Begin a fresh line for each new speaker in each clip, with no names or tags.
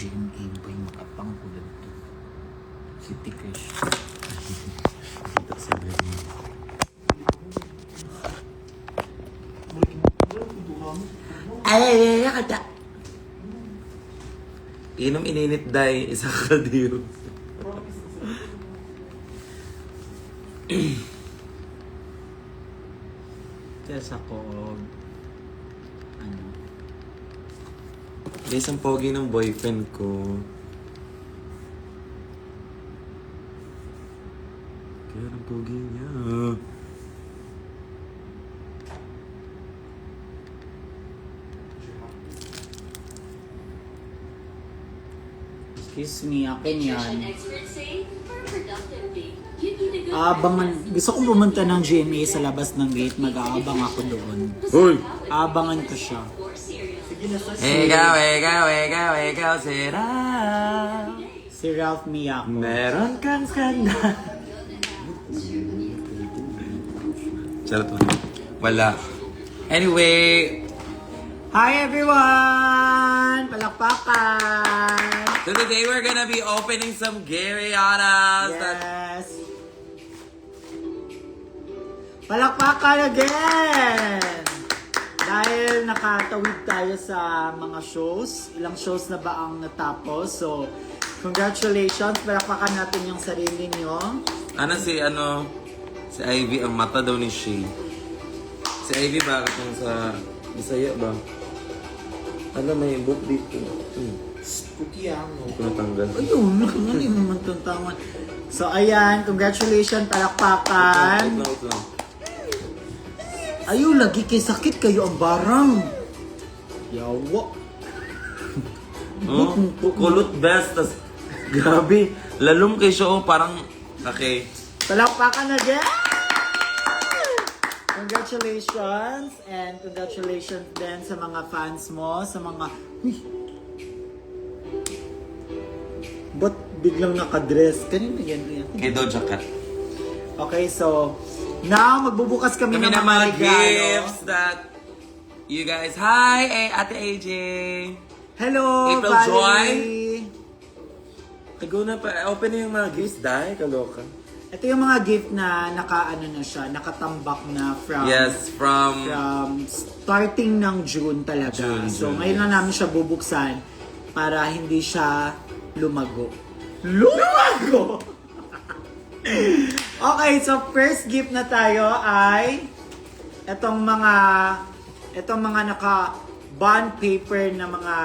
GMA ba yung makapang kulad to? Si Tikesh.
Dito sa gawin.
Ay, kata.
Inom ininit day, isa ka diyo.
Tapos ako, ano,
Guys, ang pogi ng boyfriend ko. Kaya ang pogi niya.
excuse me, akin yan.
Experts say for a productive day, you need a good
Abangan, gusto kong pumunta ng GMA sa labas ng gate, mag-aabang ako doon.
Uy!
Abangan ko siya.
or cereal.
Ikaw, sira.
Si Ralph Miyako.
Meron kang skandal. Charot mo. Wala. Anyway,
Hi everyone! Palakpakan!
so today we're gonna be opening some Garyanas.
Yes! Palakpakan again! Dahil nakatawid tayo sa mga shows, ilang shows na ba ang natapos? So, congratulations! Palakpakan natin yung sarili nyo.
Si Ivy, ang mata daw ni Shay. Si Ivy, bakit yung sa Bisaya ba? May book dito.
Cookie
Hindi ko natanggal.
Ayun, hindi naman tuntawan. So, ayan, congratulations, palakpakan.
Wait lang.
Ayun, lagi kay sakit kayo ang barang. Yawa.
Oh, kulot best. Tas, grabe. Lalong kay siya, parang, okay.
Palakpakan again! Congratulations and congratulations din sa mga fans mo, sa mga... Uy! Ba't biglang nakadress? Kanina yan.
Kay Doja Cat.
Okay, so now magbubukas kami ng
Kami na
mga
mga
regalo.
gifts that you guys, hi, Ate AJ.
Hello,
April
Valerie!
Tago na pa, open na yung mga gifts, dahil kaloka.
Ito yung mga gift na nakatambak na from
From
starting ng June talaga. So
June,
ngayon lang namin siya bubuksan para hindi siya lumago. Lumago! Okay, so first gift na tayo ay itong mga naka-bond paper na mga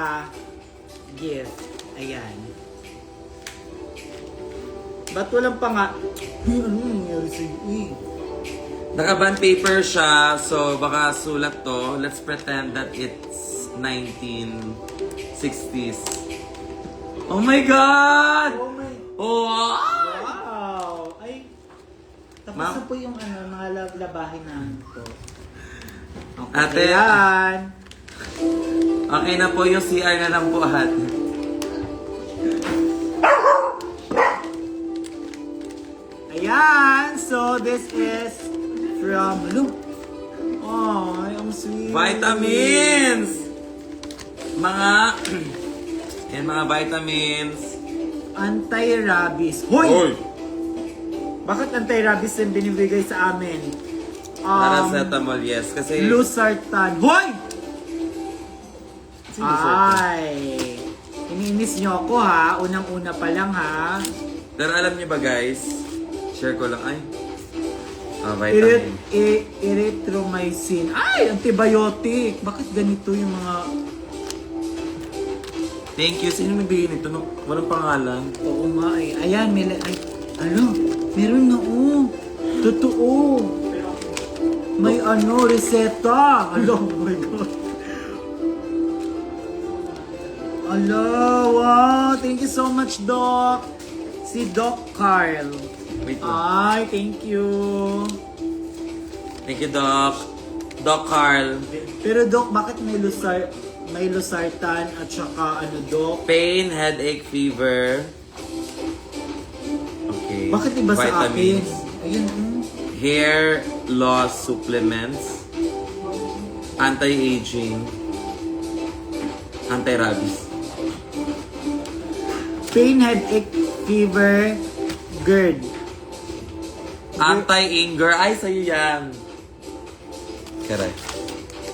gift. Ayan. Ba't walang pa nga? Ano nangyari sa'yo eh?
Naka-bond paper siya, so baka sulat to. Let's pretend that it's 1960s. Oh my God!
Oh my...
Oh!
Wow! Ay, tapos
Ma'am?
na po yung mga labahin namin po. Okay,
Ate,
yan.
Okay na po yung CR na lang po, ate.
Ayan! So, this is from Loop. Oh, ang sweet.
Vitamins! Mga vitamins.
Anti-rabies. Hoy! Bakit anti-rabies yung binibigay sa amin?
Paracetamol, yes. Kasi...
Losartan. Hoy!
Sino Losartan?
Ay! Iniinis nyo ako ha. Unang-una pa lang ha.
Pero alam niyo ba guys, share ko lang ay. Vitamin.
Erythromycin. Ay! Antibiotic. Bakit ganito yung mga...
Thank you. Sino nagbigay nito? No? Walang pangalan.
Oo nga eh. Ayan, meron na oh. Totoo. May reseta. Oh my God. Wow. Thank you so much, Doc. Si Doc Carl.
Wait lang.
Ay, thank you.
Thank you, Doc. Doc Carl.
Pero Doc, bakit may losartan at saka Doc?
Pain, headache, fever. Okay.
Bakit iba sa akin?
Vitamins.
Ayun,
Hair loss supplements. Anti-aging. Anti-rabies.
pain, headache, fever, GERD.
Anti-anger. Ay, sa'yo yan. Correct.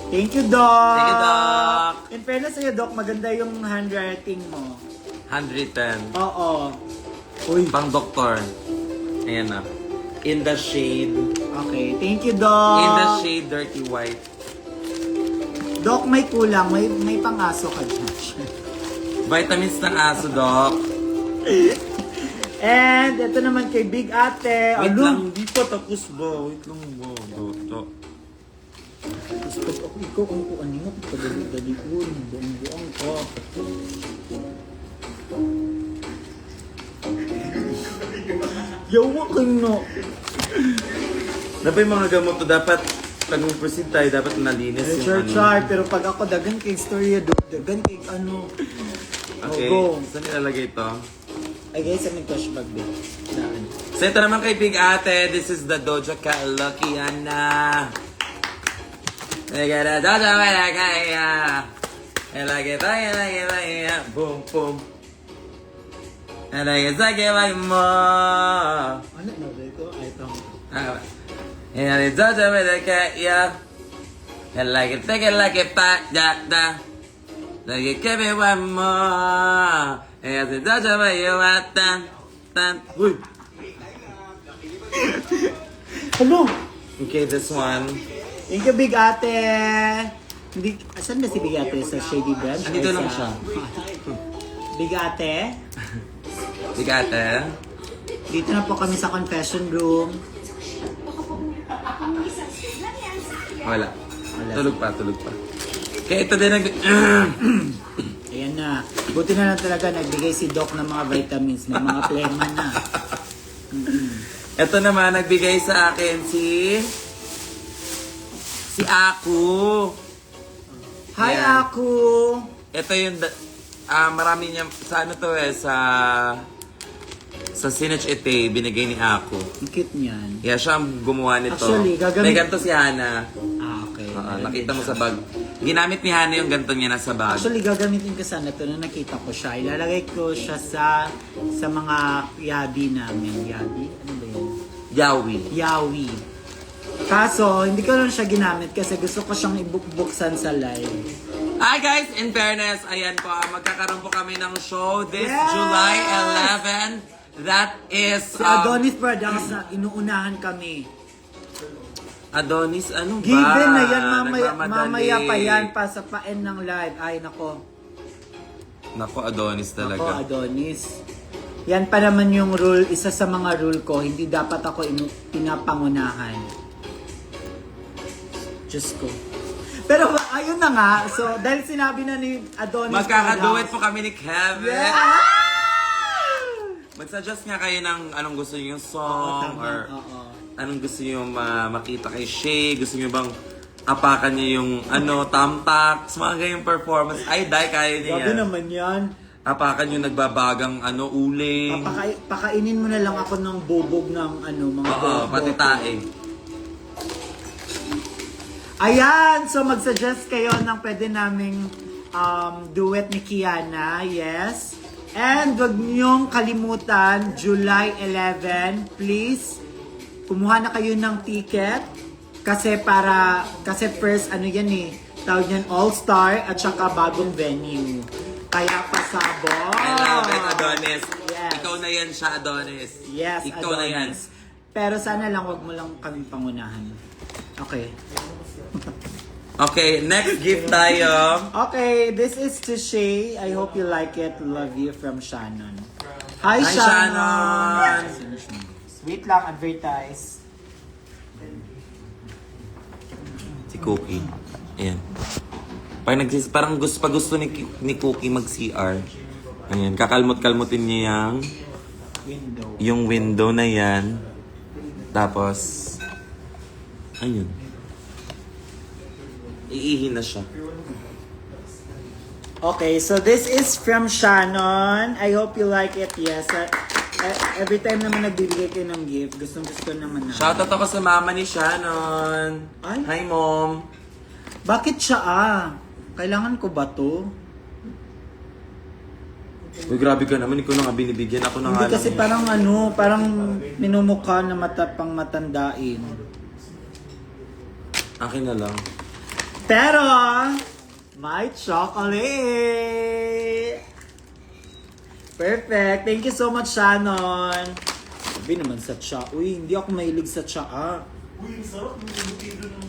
Thank you, Doc!
Thank you, Doc!
In fairness sa'yo, Doc, maganda yung handwriting mo.
110.
Oo. Uy.
Pang doktor. Ayan na. In the shade.
Okay, thank you, Doc!
In the shade dirty white.
Doc, may kulang. May pang-aso ka dyan.
Vitamins ng aso, Doc.
And ito naman kay Big Ate.
Wait
Ano?
lang, hindi pa tapos ba? Wait lang ba? Doc.
Gusto ko ikaw ang kuan mo. Padali-dali ko. Buong-buong ko. Yawa ko no.
Dapat yung mga gamot to, dapat pag mag-proceed tayo, dapat nalinis yung
Sure,
ano.
char. Pero pag ako, dagan kay storya, dagan kay ano.
Okay,
Go.
saan nilalagay ito?
Ay guys, may cash bag din. Saan?
So ito naman kay Big Ate, this is the Doja Cat Lucky Anna. Nagara Doja Wala Kaya. Elage tayo, elage tayo. Boom, boom. Elage tayo, mo.
Ano na ba ito? Ay, ito.
Elage Doja Wala Kaya. Elage tayo, elage da. Lagi kebe one more. Elage Doja Wala Tan. Uy.
Hello!
Okay, this one.
Thank you, Big Ate! Hindi, asan na si Big Ate? Sa Shady Branch?
Andito
Ay,
lang
sa-
siya.
Big Ate,
Big Ate.
dito na po kami sa confession room.
Wala. Tulog pa. Kaya ito din
Ayan na. Buti na lang talaga nagbigay si Doc ng mga vitamins. May mga plema na.
Ito naman, nagbigay sa akin si Aku.
Hi,
Ayan.
Aku!
Ito yung, marami niya, sa ano to sa Sinach Ete, binigay ni Aku.
Ang cute niyan.
Kaya siya ang gumawa nito.
Actually, gagamit-
May ganito si Hana.
Okay.
Nakita mo sa bag. Ginamit ni Hana yung ganito niya nasa bag.
Actually, gagamitin ko sana ito na nakita ko siya. Ilalagay ko siya sa mga yabi namin. Yabi? Ano ba yun?
Yawi.
Yawi. Kaso, hindi ko lang siya ginamit kasi gusto ko siyang ibukbuksan sa live.
Hi guys! In fairness, ayan po, magkakaroon po kami ng show this
Yes!
July 11. That is...
Si Adonis Products na inuunahan kami.
Adonis, ano ba?
Given na yan,
Nagmamadali.
mamaya pa yan, pa sa pa-end ng live. Ay, nako.
Nako, Adonis
Nako,
talaga.
Adonis. Yan pa naman yung rule, isa sa mga rule ko, hindi dapat ako pinapangunahan. Diyos ko. Pero ayun na nga, so dahil sinabi na ni Adonis
Magkakaduet
Products-
po kami ni Kevin.
Yeah!
Mag-suggest nga kayo ng anong gusto niyo yung
Oo,
song
tama.
or
Oo.
anong gusto niyo makita kay Shay. Gusto niyo bang apakan niya yung tampax, mga ganyang performance. Ay, dahil kaya niya
Grabe
yan.
naman yan.
Apakan yung nagbabagang uling.
Pakainin mo na lang ako ng bubog ng mga
Oo, pati tae.
Ayan! So mag-suggest kayo ng pwede naming duet ni Kiana. Yes. And wag niyong kalimutan, July 11, please, kumuha na kayo ng ticket. Kasi first, tawag niyan All-Star at saka bagong venue. Kaya pasabog.
I love it, Adonis.
Yes.
Ikaw na yan siya, Adonis.
Yes,
Ikaw na yan.
Adonis. Pero sana lang wag mo lang kaming pangunahan. Okay.
Okay, next gift tayo.
Okay, this is to Shay. I hope you like it. Love you from Shannon. Hi,
Hi,
Shannon!
Shannon!
Wait lang, advertise.
Si Cookie. Ayan. Parang gusto ni Cookie mag-CR. Ayan, kakalmot-kalmutin niya yung window na yan. Tapos, ayun. Iihi na siya.
Okay, so this is from Shannon. I hope you like it. Yes. Every time naman nagbibigay kayo ng gift, gustong-gusto naman na.
Shoutout ako sa mama ni Shannon.
Ay.
Hi, Mom.
Bakit siya Kailangan ko ba to?
Uy, grabe ka naman. Ikaw na nga binibigyan. Ako na
Hindi
nga
kasi
lang.
parang minumukha na pang matandain.
Akin na lang.
Pero, my chocolate! Perfect! Thank you so much, Shannon! Sabi naman sa cha. Uy, hindi ako mahilig sa cha.
Uy, sarap.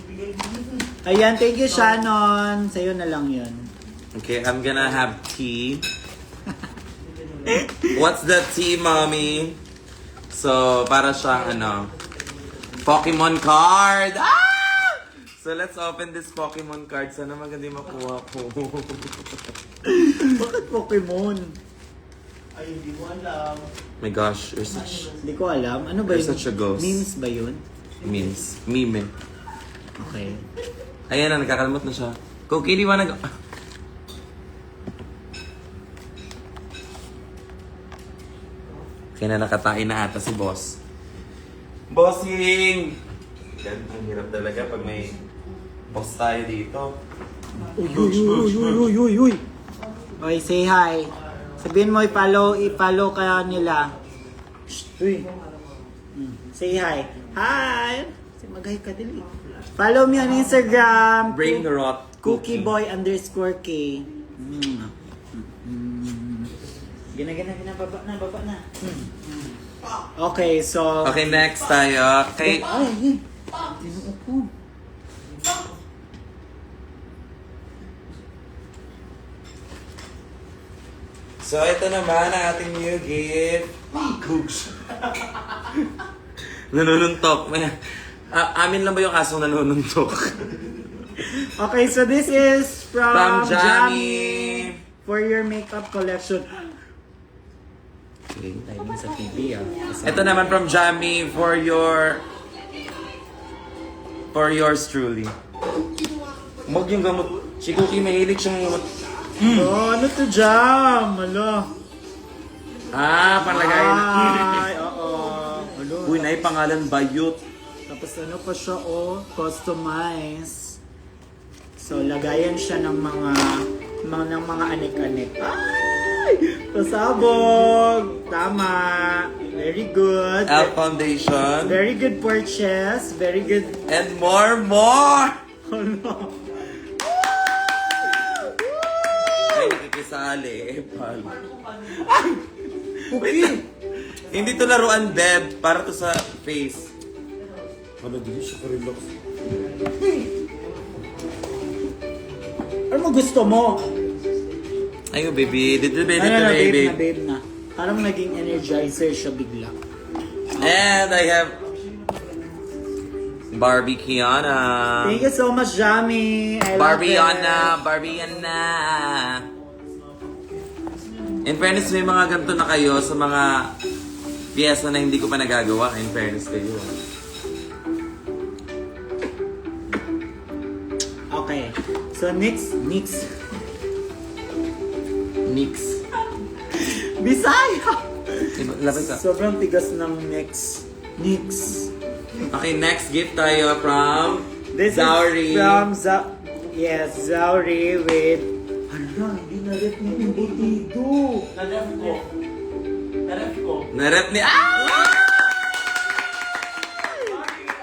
Bigay mo.
Ayan, thank you, Shannon. Sa'yo na lang yun.
Okay, I'm gonna have tea. What's the tea, mommy? So, para siyang Pokemon card! Ah! So, let's open this Pokemon card. Sana maganda yung makuha ko.
Bakit Pokemon?
Ay, hindi mo alam.
My gosh, you're such
Hindi ko alam. Ano ba
You're
yun?
such a ghost.
Memes ba yun?
memes. Meme.
Okay.
Ayan na, nagkakalimot na siya. Go, Katie, wanna go? Kaya na nakatain na ata si boss. Bossing! Yan, ang hirap talaga pag may boss tayo dito.
Uy, uy, uy, uy, uy, uy, uy. Okay, say hi. Sabihin mo, i-follow kaya nila. Shh, uy. Say hi. Hi! Mag-hi ka din. Follow me on Instagram.
Brain rot.
CookieBoy_K. Gina, baba na. Okay, so...
Okay, next tayo. Okay.
Ay, tinuo ko.
So, ito naman ang ating new gift. Cooks. Nanununtok. Amin lang ba yung asong nanununtok?
Okay, so this is from
Jamie.
for your makeup collection.
Okay.
Timing sa TV
Ito naman from Jamie for yours truly. Huwag yung gamot. Si Cookie mahilig siyang gamot.
Oh, ano to, Jam? Alo.
Palagay na.
Ay, oo. Alo.
Uy, na pangalan Bayot.
Tapos ano pa siya, customize. So, lagayan siya ng mga anik-anik. Ay! Pasabog! Tama! Very good.
Elf Foundation.
Very good purchase. Very good.
And more!
Oh no.
Ay, nakikisali. Epal.
Cookie!
Hindi to laruan, Beb. Para to sa face. Ano, di siya ka-relax.
Ano mo gusto mo?
Ayun, baby. Dito, baby.
Ano
Dito,
na,
baby.
babe na. Parang naging energizer siya bigla.
And I have Barbie Kiana.
Thank you so much, Jamie. I love it.
Barbiana. In fairness, may mga ganito na kayo sa mga piyesa na hindi ko pa nagagawa. In fairness kayo.
Okay. So, next. Bisaya!
Lapit ka.
Sobrang tigas ng next.
Okay, next gift tayo from
This
Zauri.
is from Zauri with... Hala, hindi na-rep niya yung butido.
Naref ko.
Narep ni...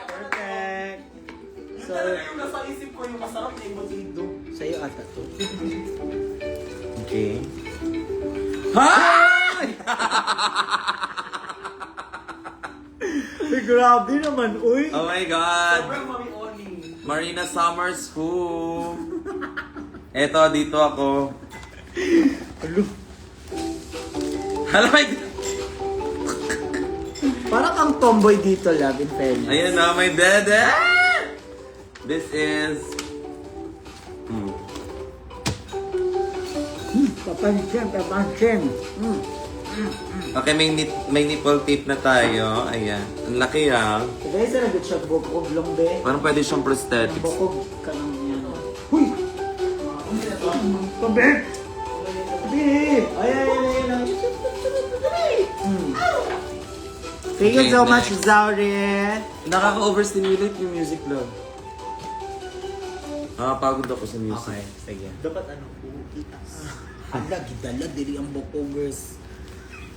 Perfect. So,
Yung nasa isip ko yung masarap na yung batido.
sa'yo ata to.
Okay. Hi!
Ay, grabe naman, uy.
Oh my God!
Sobrang mami Oni.
Marina Summers who? Eto, dito ako.
Alo.
Hala, my...
Parang ang tomboy dito, love, in fairness.
Ayan na, my dede! This is...
Papansin.
Okay, may nipple tip na tayo. Ayan. Ang laki
So guys, nagot siya bukog lang, be.
Parang pwede siyang
Ang
prosthetics.
bukog ka lang yan. Huy! Tabi! Tabi! Ay. Thank you
Okay,
so much,
next.
Zauri.
Nakaka-overstimulate yung music lang. Nakapagod ako sa music.
Okay, sige. Dapat ano, kita. Hala, gidala, diri ang bokovers.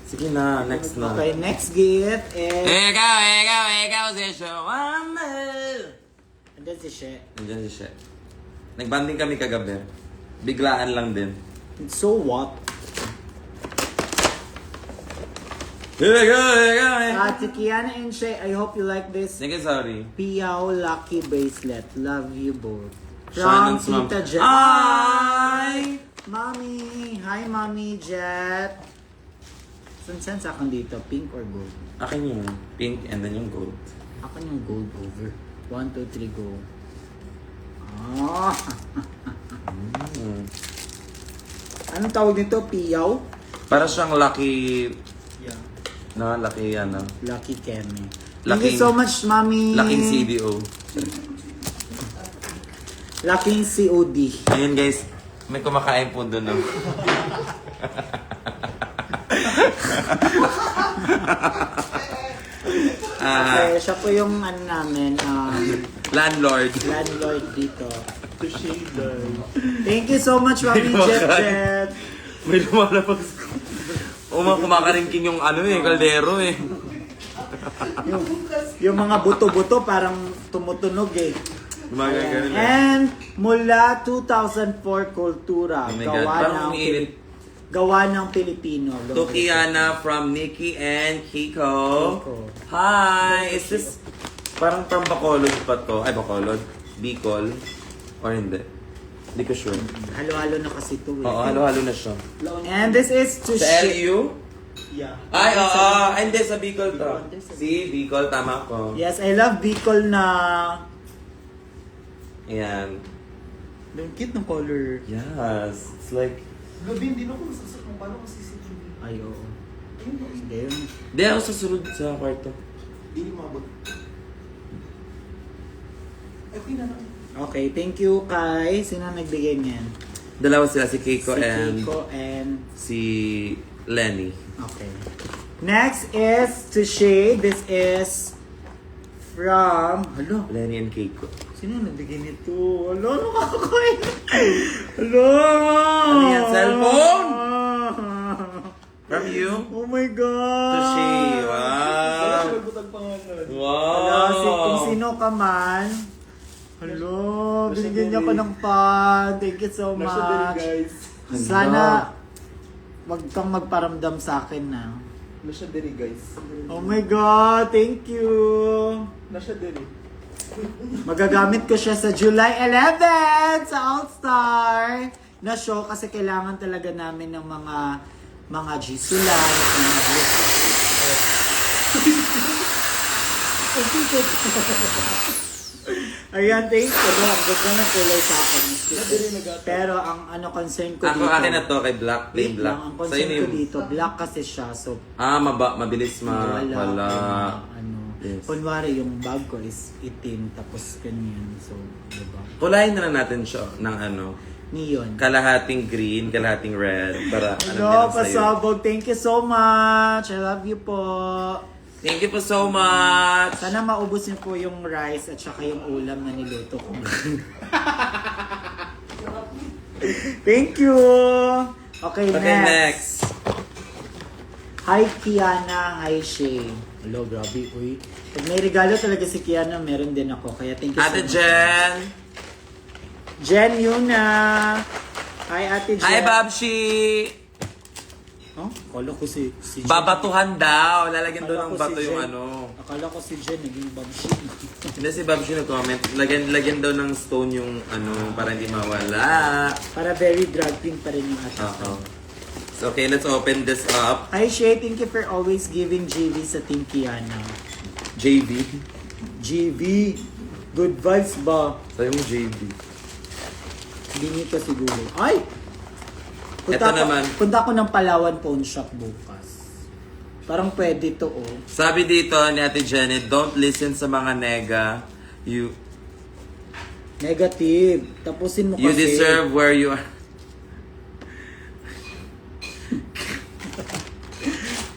Sige na, next na.
Okay, next gift is...
Ikaw, si Shawama.
Andan si She.
Nandiyan si She. Nagbanding kami kagabi. Biglaan lang din.
So what?
Ikaw.
Si Kiana and She, I hope you like this
Sige, sorry.
Piao Lucky Bracelet. Love you both. From
Shannon's mom.
Tita Jet.
Ay!
Mommy! Hi, Mommy Jet! Saan sa akin dito? Pink or gold?
Akin yung pink and then yung gold.
Akin yung gold over. 1, 2, 3, go. Ah! Anong tawag nito? Piao?
Para siyang lucky...
Yeah.
Na, lucky ano.
Lucky Kemi. Thank
Laking-
you so much, Mommy!
Laking CDO.
Laking COD.
Ayun guys, may kumakain po doon. No?
Okay, siya po yung ano namin,
Landlord.
landlord dito.
To shader.
Thank you so much, Mommy Jet Jet!
May lumalabas. Kumakaringking yung ano kaldero eh.
Yung mga buto-buto parang tumutunog eh.
Gumagano na.
And mula 2004 Kultura,
Oh my God, parang umiinit.
gawa ng Pilipino.
To Kiana from Nikki and Kiko.
Kiko.
Hi! Is this parang from Bacolod pa to? Ay, Bacolod? Bicol? Or hindi? Hindi ko sure.
Halo-halo na kasi ito eh.
Oo, halo-halo na siya.
And this is to
Sa LU?
Yeah.
Ay, oo. Ay, hindi. Sa Bicol to. Si Bicol, tama ko.
Yes, I love Bicol na...
Ayan.
Ang cute ng color.
Yes. It's like...
Gabi, hindi na ako nasasak kung paano kasi CCTV.
Ay, oo. Hindi yun.
Hindi ako susunod sa kwarto.
Hindi mabot. Ay, pinanang.
Okay, thank you kay... Sino nagbigay niyan?
Dalawa sila, si Keiko
Si
and
Kiko and...
si Lenny.
Okay. Next is to Shay. This is from... Hello?
Lenny and Keiko.
Sino nagbigay nito? Hello? Ano kakakoy? Hello?
Ano yan, cellphone? From you?
Oh my God!
To Shay.
Wala
Wow.
sinagot ang pangalan.
Hello,
Wow.
kung sino ka man. Hello,
Nasa
binigyan niya
deli.
pa ng pan. Thank you so
Nasa deli,
much.
guys.
Sana wag kang magparamdam sa akin na.
Nasa deli, guys.
Oh my God, thank you.
Nasa deli.
Magagamit ko siya sa July 11 sa All-Star na show kasi kailangan talaga namin ng mga G-Sulay, mga Ayan, thank you. Ang ganda ng kulay sa akin. Pero ang ano concern ko
Ako,
dito...
akin na to kay Black. Plain
Wait
Black.
lang, ang
Sa'yo
concern
na
ko
yung...
dito, black kasi siya. So,
Mabilis wala.
Ano,
Yes.
kunwari yung bag ko is itim, tapos ganyan. So, diba?
Kulayin na lang natin siya ng ano,
Neon.
kalahating green, kalahating red, para ano
Hello,
meron sa'yo.
pasabog. Thank you so much. I love you po.
Thank you po so much!
Sana maubos niyo po yung rice at saka yung ulam na niluto ko. Thank you. Okay,
Okay,
next.
next.
Hi, Kiana. Hi, Shay. Hello, grabe. Uy. Pag may regalo talaga si Kiana, meron din ako. Kaya thank you
Ate
so much.
Jen!
Jen Yuna. Hi, Ate Jen.
Hi, Babshi!
Oh, akala ko si Jen.
Babatuhan daw. Lalagyan daw
Akala
ng
ko
bato
si
yung
Jen.
ano.
Akala ko si Jen, naging babshi.
Hindi si Babshi nag-comment. Lagyan daw ng stone yung ano, para hindi mawala.
Para very drag queen pa rin yung ate.
Oo. So, okay, let's open this up.
Hi, Shay. Thank you for always giving GV sa Team Kiana.
JV.
GV. Good vibes ba?
Sa'yo mo JV.
Hindi nito siguro. Ay!
Ito naman.
Punta ko ng Palawan Pawn Shop bukas. Parang pwede to, oh.
Sabi dito ni Ate Janet, don't listen sa mga nega. You
Negative. Tapusin mo kasi.
deserve where you are.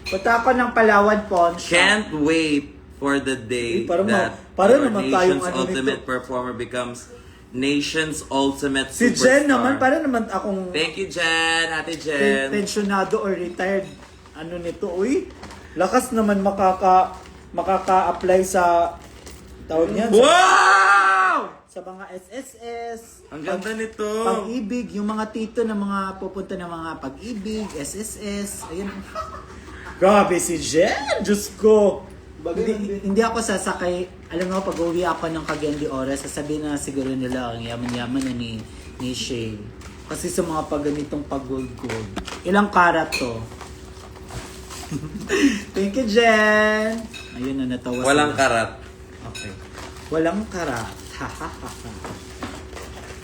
Punta ko ng Palawan Pawn Shop.
Can't wait for the day
Uy, parang
that
parang
your
naman tayong
nation's
ano
ultimate
nito.
performer becomes Nation's ultimate
Si
superstar.
Jen naman, para naman akong
Thank you, Jen. Ate Jen.
pensionado or retired. Ano nito, uy? Lakas naman makaka-apply sa taon yan.
Wow!
Sa mga SSS.
Ang ganda nito.
Pag-ibig, yung mga tito na mga pupunta ng mga pag-ibig, SSS, ayun. Grabe si Jen! Diyos ko! Hindi ako sasakay. Alam mo, pag uwi ako ng Cagayan de Oro, sasabihin na siguro nila ang yaman-yaman na ni Shay. Kasi sa mga pagganitong pag-gold-gold. Ilang karat to? Thank you, Jen! Ayun na, natawa
Walang
sila.
karat.
Okay. Walang karat.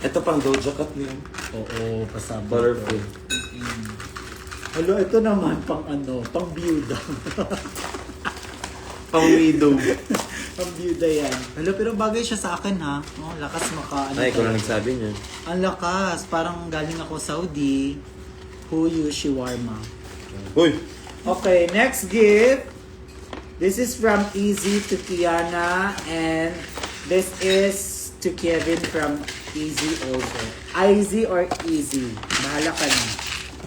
Ito pang Doja Cat niya.
Oo, pasabog.
Colorful.
Hello, ito naman pang pang byuda.
Pang widow.
Pang byuda yan. Hello, pero bagay siya sa akin ha. Oh, lakas
Ay, ikaw na nagsabi niya.
Ang lakas, parang galing ako Saudi. Huyu Shawarma.
Uy!
Okay, next gift. This is from Easy to Kiana and this is to Kevin from Easy also. Easy or Easy? Bahala ka na.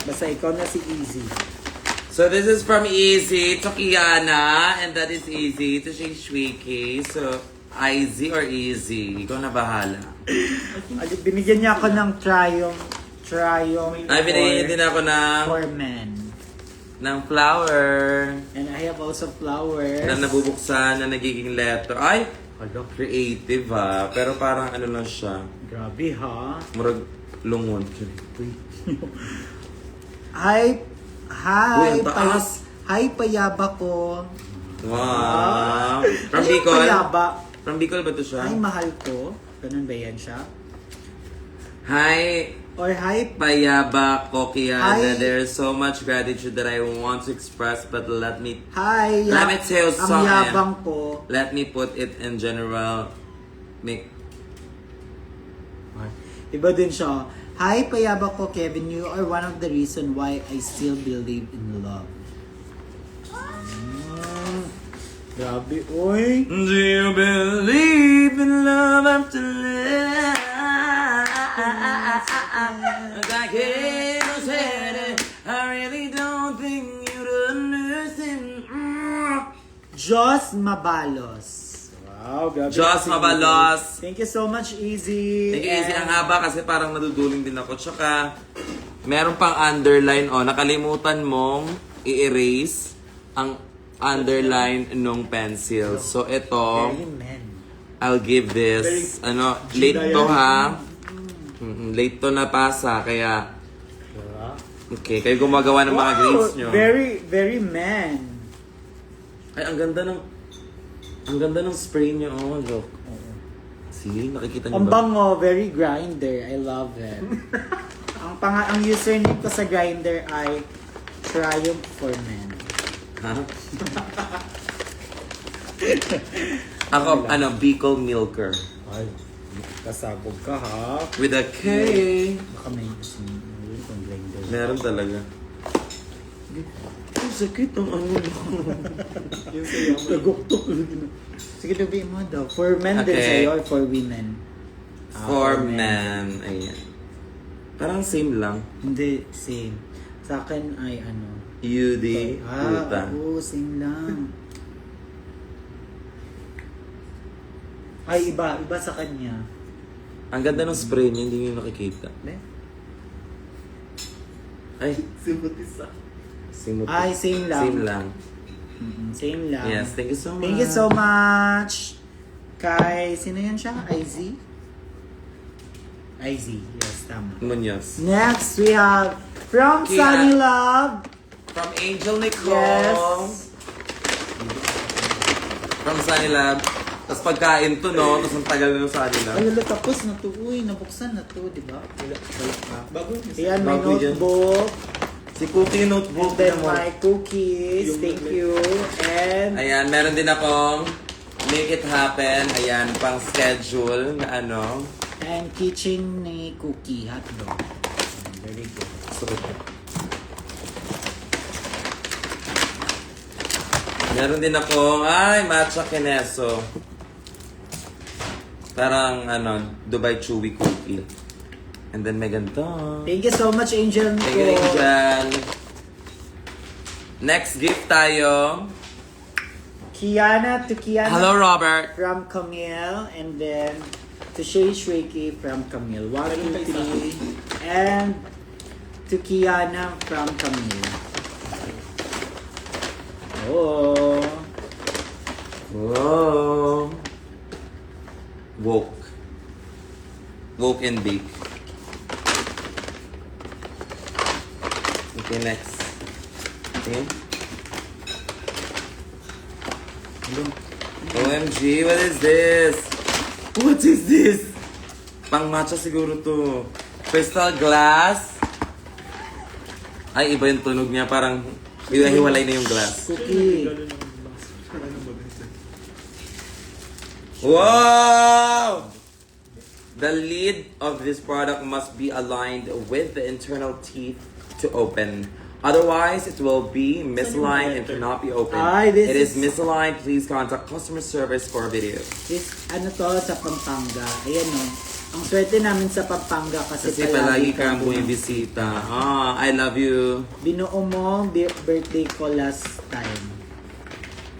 Basta ikaw na si Easy.
So this is from Easy to Kiana, and that is Easy to Shwiki. So, Easy or Easy? Ikaw na bahala.
Binigyan niya ako ng Triumph.
Ay, binigyan din ako
for men.
ng flower.
And I have also flowers.
Na nabubuksan, na nagiging letter. Ay! Hala, creative ha. Pero parang ano lang siya.
Grabe ha.
Murag lungon.
Hi,
Uy, ang taas.
hi payaba ko.
Wow! From
Ano yung
Bicol?
payaba?
From Bicol ba ito siya?
Hi mahal ko. Ganun ba yan siya?
Hi!
Or hi
Payaba ko, Kiana.
Hi.
There's so much gratitude that I want to express, but let me
Let
me tell you
Ang
something.
yabang ko.
Let me put it in general. Make
Iba din siya. Hi payaba ko, Kevin. You are one of the reason why I still believe in love. Grabe, oy.
Do you believe in love after love? I can't say it. I really don't think you'd understand.
Jos Mabalos. Wow, grabe.
Jos Mabalos.
Thank you so much, Easy.
Thank you, Easy.
And-
Ang haba kasi parang naduduling din ako. Tsaka, meron pang underline. O, nakalimutan mong i-erase ang underline nung pencil. So, ito,
Very men.
I'll give this, late to ha. Late to na pasa, kaya, okay, kayo gumagawa ng mga grades nyo.
Very, very men.
Ay, ang ganda ng spray nyo. Oh, look. See, nakikita nyo
Ang
ba?
bango, very grinder. I love it. ang username ko sa grinder ay Triumph for Men.
Ha? Ako, Bicol Milker.
Ay, kasabog ka ha.
With a K.
Baka may kung grinder.
Meron talaga. Ang sakit ang ano lang. Yung sayo mo.
Naguktok. Sige, sabihin mo daw. For men din
Okay.
sa'yo or for women?
For men. Ayan. Parang same lang.
Hindi, same. Sa akin ay
UD. Puta.
oo, same lang. Ay, iba sa kanya.
Ang ganda ng spray niya, hindi nyo nakikita.
Ne?
Ay,
Simutisa.
simot.
Ay, same lang.
Same lang.
Same lang.
Yes, thank you so much.
Thank you so much. Kay, sino yan siya? IZ? IZ, yes, tama.
Munoz.
Next, we have from
Kia.
Sunny Love.
From Angel Nicole.
Yes.
From Sunny Lab. Tapos pagkain to, no? Tapos ang tagal na ng Sunny Lab.
Ay, lalo, tapos na to. Uy, nabuksan na to, di ba?
Bago
Ayan, may
Bago yan.
notebook.
Si Cookie Notebook.
And then
mo.
my cookies. Thank you. And
Ayan, meron din akong Make It Happen. Ayan, pang schedule na
and kitchen ni Cookie hotdog. Very good.
Meron din akong, matcha kineso. Parang, Dubai Chewy Cookie. And then, may ganito.
Thank you so much, Angel.
Thank you, Angel. Next gift tayo.
Kiana to Kiana.
Hello, Robert.
From Camille. And then to Shay Shreki from Camille. 1, 2, 3. And to Kiana from Camille. Oh.
Whoa. Woke. Woke and bake. Okay, next. Okay. OMG, what is this? What is this? Pang matcha siguro to. Crystal glass. Ay, iba yung tunog niya. Parang hiwalay na yung glass.
Cookie.
Wow! The lid of this product must be aligned with the internal teeth to open. Otherwise, it will be misaligned and cannot be opened.
Ay, this
It is
is-
misaligned. Please contact customer service for video.
This, ano to, sa Pampanga. Ayan o. Ang swerte namin sa Pampanga kasi,
Kasi palagi kang bumibisita. Ah, I love you.
Binuo mo birthday ko last time.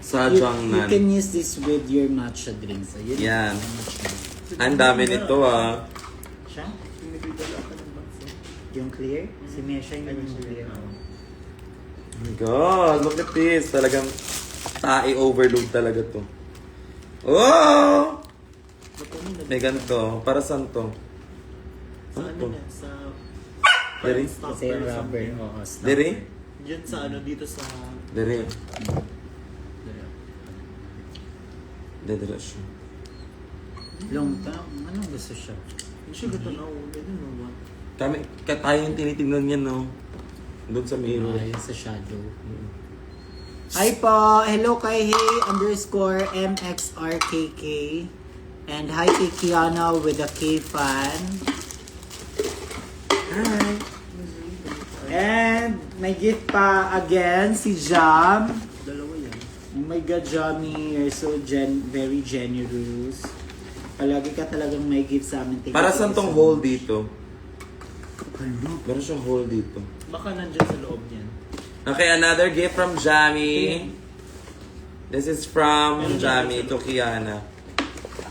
Sa
You
Jiangnan.
can use this with your matcha drinks. Ayun.
Yan. Ang dami nito ah.
Siya?
Nagdala ka ng bakso.
Yung clear? Si Mesha yung clear.
Oh my God, look at this. Talagang tae overload talaga to. Oh! May ganito. Para saan to?
Sa
Ano
ano
to?
na? Sa...
Diri?
Kasi yung rubber. Oo, stop.
Diri?
Diyan sa ano, dito sa...
Diri. Diri siya.
Long time. Anong gusto siya?
Hindi siya gata na ako. I don't know what.
Tayo yung tinitignan niya, no? Doon sa mirror.
Ayun sa shadow. Hi po! Hello kay hey_MXRKK. And hi kay Kiana with a K fan. Hi! And may gift pa again si Jam.
Dalawa yan.
Oh my God, Jamie, you're so very generous. Palagi ka talagang may gift sa amin. Thank
Para
you
saan
so
tong
much.
hole dito?
Ano?
Meron siyang hole dito.
Baka nandyan sa loob niyan.
Okay, another gift from Jamie. This is from Jamie to Kiana.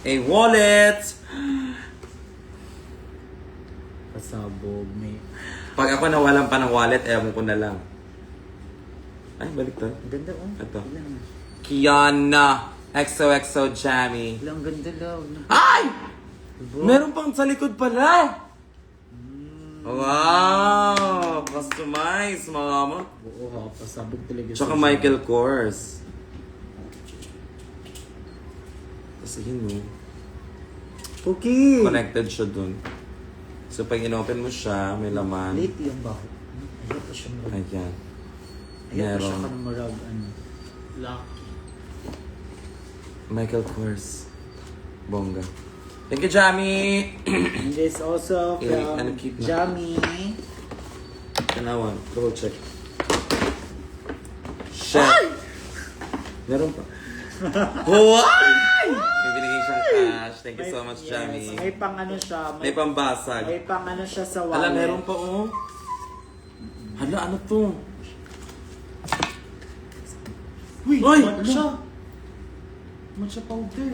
A wallet!
Pasabog, may...
Pag ako nawalan pa ng wallet, ewan ko na lang. Ay, balik to.
Ganda oh.
Ito.
Ilan?
Kiana. XOXO Jamie.
Ilang ganda lang.
Ay! Meron pang sa likod pala! Wow! Customize, mama.
Oo ha, pasabog talaga.
Tsaka
siya.
Michael Kors. Kasi yun, no?
Cookie!
Connected siya dun. So, pag inopen mo siya, may laman.
Late yung baho. Ayaw pa siya marag.
Ayan.
Ayaw pa siya
Meron.
ka marag. Ano.
Lucky.
Michael Kors. Bongga. Thank you, Jamie!
And this also from
ano, keep na.
Jamie.
Kanawan. Double check. Shit! Meron pa. Why? May binigay siyang cash. Thank you so much,
Yes,
Jamie.
may pang ano siya.
May pambasag.
May pang ano siya sa wallet.
Alam, meron pa, oh. Hala, ano to?
Uy!
Ay!
Matcha! Matcha powder.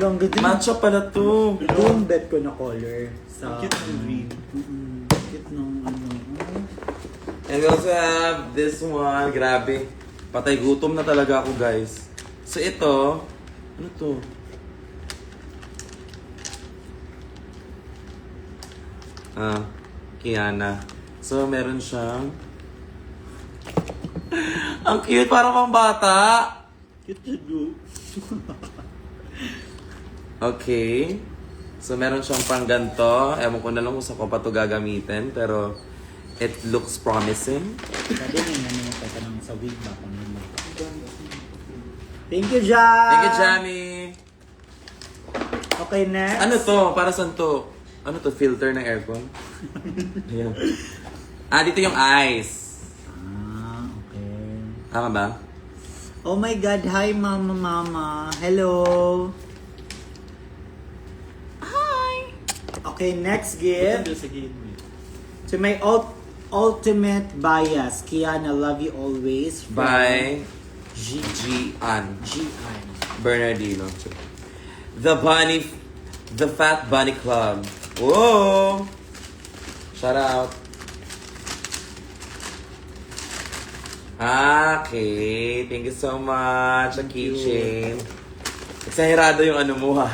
Long ganda.
Matcha pala to.
Ito yung bet ko na color. Sa,
Cute ng green.
Cute nung ano.
And we also have this one. Grabe. Patay gutom na talaga ako, guys. So ito, ano to? Kiana. So meron siyang... Ang cute, parang pang bata.
Cute siya, do.
Okay. So meron siyang pang ganito. Ewan ko na lang kung saan ko pa ito gagamitin. Pero it looks promising.
Sabi niya naman ka ng sa wig ba? Kung ano. Thank you, Jam!
Thank you, Jamie.
Okay, next.
Ano to? Para saan to? Ano to? Filter ng aircon? Ayan. Dito yung ice.
Ah, okay.
Tama ba?
Oh my God, hi mama. Hello. Hi. Okay, next gift.
Ito sa gate mo.
To my ultimate bias, Kiana, love you always. From
By
G.
Gian
G.I.
Bernardino. The Fat Bunny Club. Whoa! Shout out. Okay, thank you so much. Ang keychain. Eksahirado yung ano mo ha.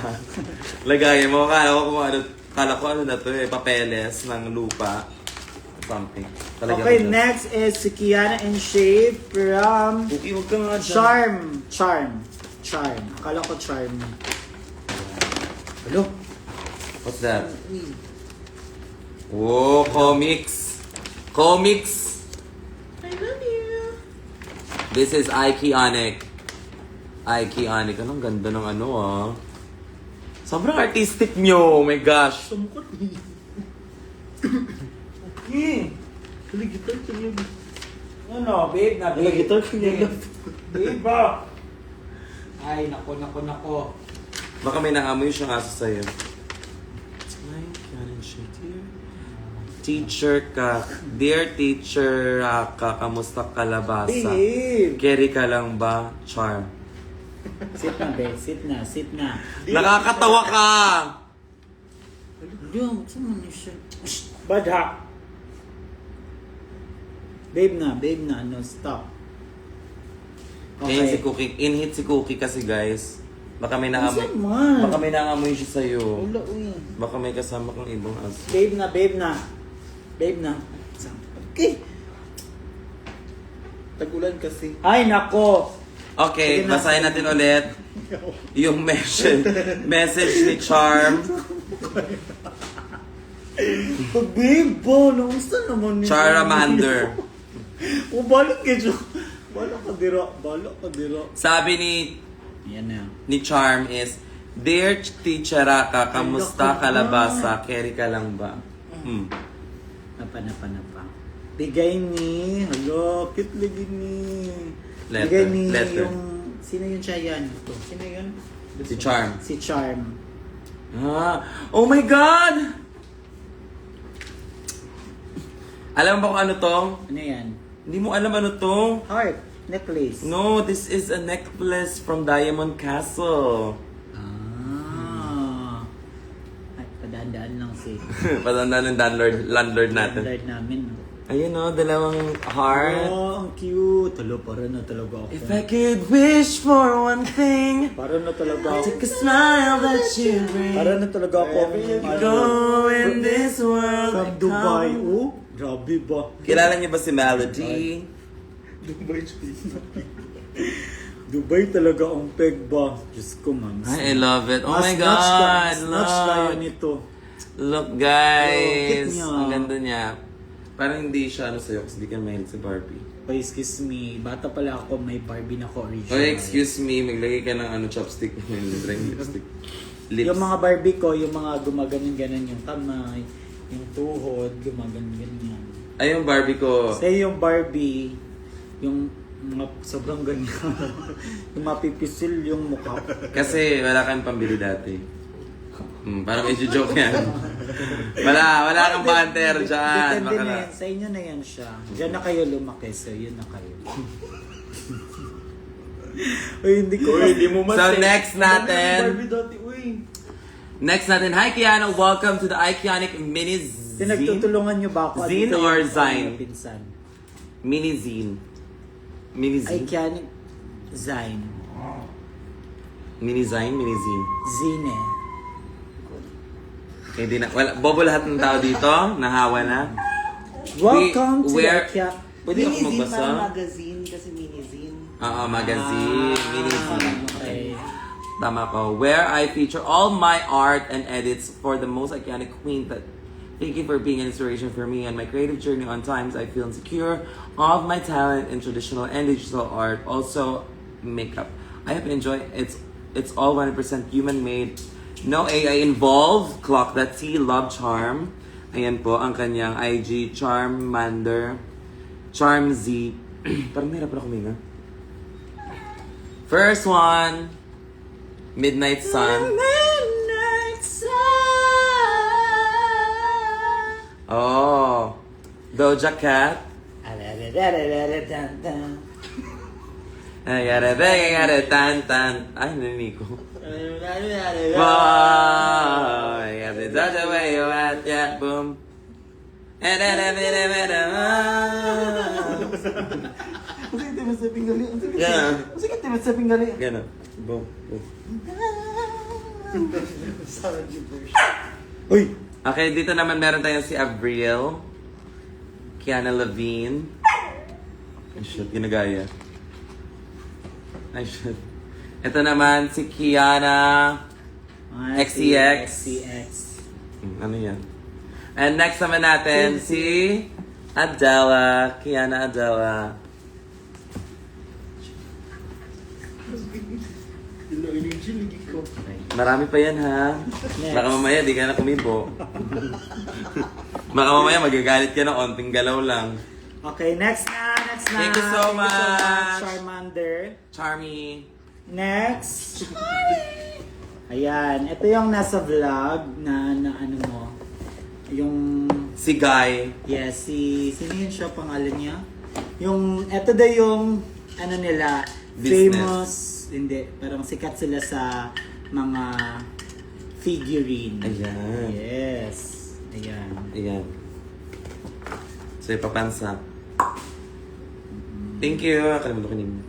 Lagayan mo. Kala ko ano na to eh. Papeles ng lupa. Something. Talaga
Okay,
mo dyan.
next is si Kiana and Shay from
Cookie, huwag ka nga dyan.
Charm. Akala ko Charm. Hello?
What's that? Whoa, comics. Comics.
I love you.
This is Iconic. Iconic. Anong ganda ng ano ah. Sobrang artistic nyo. Oh my gosh.
Sumukot ni. Okay. Kaligitan ko yun.
Ano, babe na, babe.
Kaligitan ko yun.
Babe ba? Ay, nako.
Baka may naamoy siyang aso sa'yo. Teacher ka. Dear teacher ka, kamusta kalabasa?
Babe.
Carry ka lang ba? Charm.
Sit na, babe. Sit na.
Nakakatawa ka!
Yung, saan mo siya? Badha. Babe na, no, stop.
Ngayon si Cookie, in-hit si Cookie kasi guys. Baka may naamoy.
Saan man?
Baka may naamoy siya sa'yo.
Wala, uy.
Baka may kasama kang ibang aso.
Babe na. Okay.
Tagulan kasi.
Ay, nako.
Okay,
Sige na.
basahin natin ulit yung message ni Charm.
Babe ba? Namusta naman niya?
Charamander.
O, balik ka dyan. Bala ka dira.
Sabi
Yan na.
ni Charm is, Dear teacher ka, kamusta kalabasa? Carry ka lang ba?
Napa. Bigay ni. Hello, cute lagi ni.
Letter,
Bigay ni
letter.
yung... Sino yung Chayan? Sino yun?
Si Charm.
Si Charm.
Oh my God! Alam mo ba kung ano to?
Ano yan?
Hindi mo alam ano to?
Heart. Necklace.
No, this is a necklace from Diamond Castle.
Ay, padaan lang si
Patanda ng landlord natin.
landlord namin.
Ayun o, dalawang heart.
Oh, ang cute. Talo, para na talaga ako.
If I could wish for one thing,
Para na talaga ako.
take a smile that you bring.
Para na talaga ako.
Go in this world.
From
I
Dubai.
come.
Oh, grabe ba?
Kilala niyo ba si Melody?
Dubai space.
Dubai talaga ang peg ba? Diyos ko, man.
Ay, I love it. Oh my God.
Snatch tayo
Look.
nito.
Look, guys.
Oh, cute niya.
Ang ganda niya. Parang hindi siya ano sa'yo kasi hindi ka mahilig sa Barbie.
Oh, excuse me. Bata pala ako, may Barbie na ko original.
Oh, excuse me. Maglagay ka ng chopstick. Lipstick. Lips.
Yung mga Barbie ko, yung mga gumaganon-ganon yung kamay, yung tuhod, gumaganon-ganon.
Ay, yung Barbie ko.
Say yung Barbie, yung mga sobrang ganyan. Yung mapipisil yung mukha.
Kasi wala kang pambili dati. Parang medyo joke yan. Wala kang banter dyan.
Depende
Baka
na
na.
yan. Sa inyo na yan siya. Diyan na kayo lumaki, so yun na kayo. Uy, hindi ko
So next natin.
Barbie dati, uy.
Next natin. Hi Kiana, welcome to the Iconic Mini Zine.
Pinagtutulungan nyo ba ako?
Zine
Dito
or
yung
Zine?
Pinsan.
Mini Zine. Mini Zine.
Iconic Zine.
Mini Zine, Mini Zine.
Zine.
Hindi na. Wala, bobo lahat ng tao dito. Nahawa na.
Welcome to
where-
Ikea.
Pwede ako magbasa?
magazine kasi mini-zine.
Oo, magazine. Mini Zine.
Okay.
Tama ko. Where I feature all my art and edits for the most iconic queen that thank you for being an inspiration for me on my creative journey. On times I feel insecure of my talent in traditional and digital art. Also, makeup. I hope you enjoy. It's all 100% human made. No AI involved. Clock that T. Love Charm. Ayan po ang kanyang IG. Charmander. Charm Z. Parang mahirap na kuminga. First one, Midnight Sun.
Midnight sun.
Oh, Doja Cat. Ay, tan. Ay, narinig ko. Boy, every touch the way you at, yeah, boom. Yeah. Gano'n. Boom, boom.
Uy!
Okay, dito naman meron tayong si Avril. Kiana Levine. Ay, shit, ginagaya. Ay, shit. Ito naman si Kiana. XCX.
XCX.
Ano yan? And next naman natin si Adela. Kiana Adela. Marami pa yan ha.
Next.
Baka mamaya di ka na kumibo. Baka mamaya magagalit ka na onting galaw lang.
Okay, next na.
Thank you so much.
Charmander.
Charmy.
Next. Ayan, ito yung nasa vlog na ano mo. Yung,
Si Guy.
yes, sino yun siya, pangalan niya? Ito daw yung, ano nila,
Business.
famous, hindi, parang sikat sila sa mga figurine.
Ayan.
Yes. Ayan.
Ayan. So, ipapansa. Thank you. Kalimutan ko name.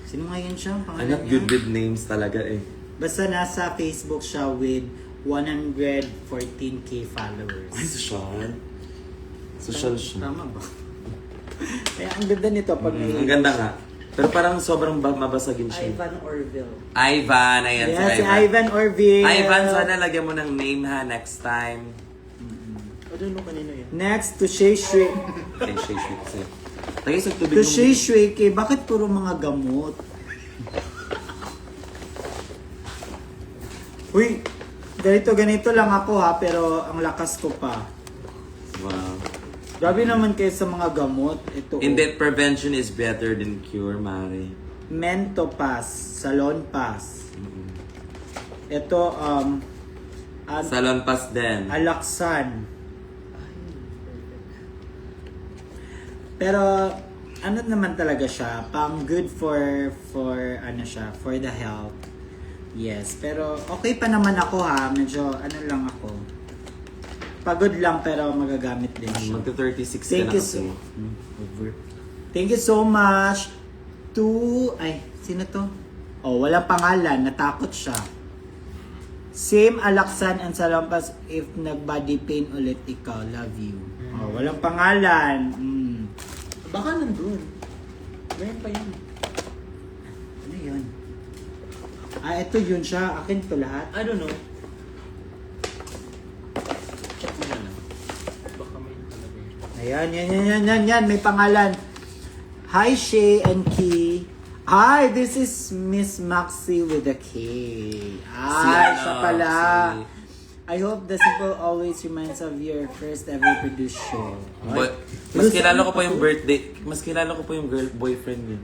Sino nga yun siya?
I'm
Pangalan
not good with names talaga eh.
Basta nasa Facebook siya with 114k followers.
Ay, social. Social siya.
Tama ba? Kaya ang ganda nito pag may...
Ang ganda nga. Pero parang sobrang mabasagin siya.
Ivan Orville.
Ivan. Ayan
Yes,
si
si Ivan Orville.
Ivan, sana lagyan mo ng name ha next time.
Ano nung kanino yan?
Next to Shay Shui.
Ay, shay, shay, shay. Tagay sa tubig
To Shay Shui, bakit puro mga gamot? Uy, ganito lang ako ha, pero ang lakas ko pa.
Wow.
Grabe naman kayo sa mga gamot. Ito,
Hindi, prevention is better than cure, Mari.
Mentopass, Salon Pass. Ito,
Salon pass din.
Alaxan. Pero ano naman talaga siya, pang good for ano siya, for the health. Yes, pero okay pa naman ako ha, medyo ano lang ako. Pagod lang pero magagamit din siya.
Magta-36 ka
Thank
na
you
kasi.
so Thank you so much to sino to? Oh, walang pangalan, natakot siya. Same Alaxan and Salampas if nag-body pain ulit ikaw, love you. Oh, walang pangalan.
Baka nandun. Mayroon pa yun.
Ano yun? Ito yun siya. Akin to lahat.
I don't know. Check mo na lang. Baka may talaga yun.
Ayan. May pangalan. Hi, Shay and Key. Hi, this is Miss Maxi with a K. Siya pala. I hope the simple always reminds of your first ever produced show.
But, mas kilala ko pa yung birthday, mas kilala ko pa yung boyfriend niya.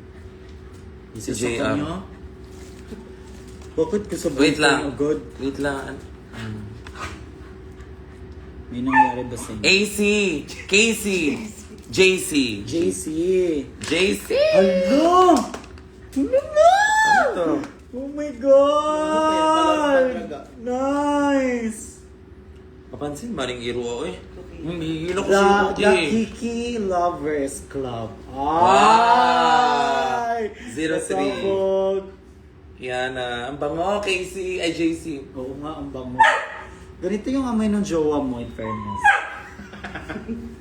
Si JR.
Bakit ko sa
Wait lang.
Good.
Wait lang.
May nangyari ba sa inyo?
AC, Casey, JC.
JC.
JC!
Hello! Ano na?
Ano to?
Oh my God! Nice!
Papansin, maring iro eh. Hindi ko
The
si
Kiki Lovers Club.
Wow!
Ay!
03.
Pasabog.
Yan na. Ang bango, Casey, ay JC.
Oo nga, ang bango. Ganito yung amoy ng jowa mo, in fairness.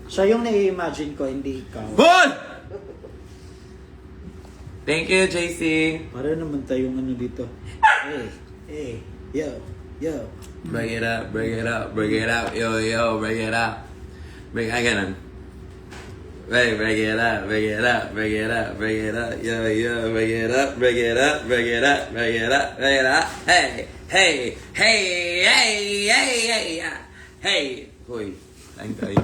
Siya yung nai-imagine ko, hindi ikaw.
Bon! Thank you, JC.
Para naman tayong ano dito. Hey, yo.
Bring it up, bring it up, bring it up, yo, bring it up. Bring it up, bring it up, bring it up, bring it up, yo, bring it up, bring it up, bring it up, bring it up, bring it up. Hey. Hoy, thank you.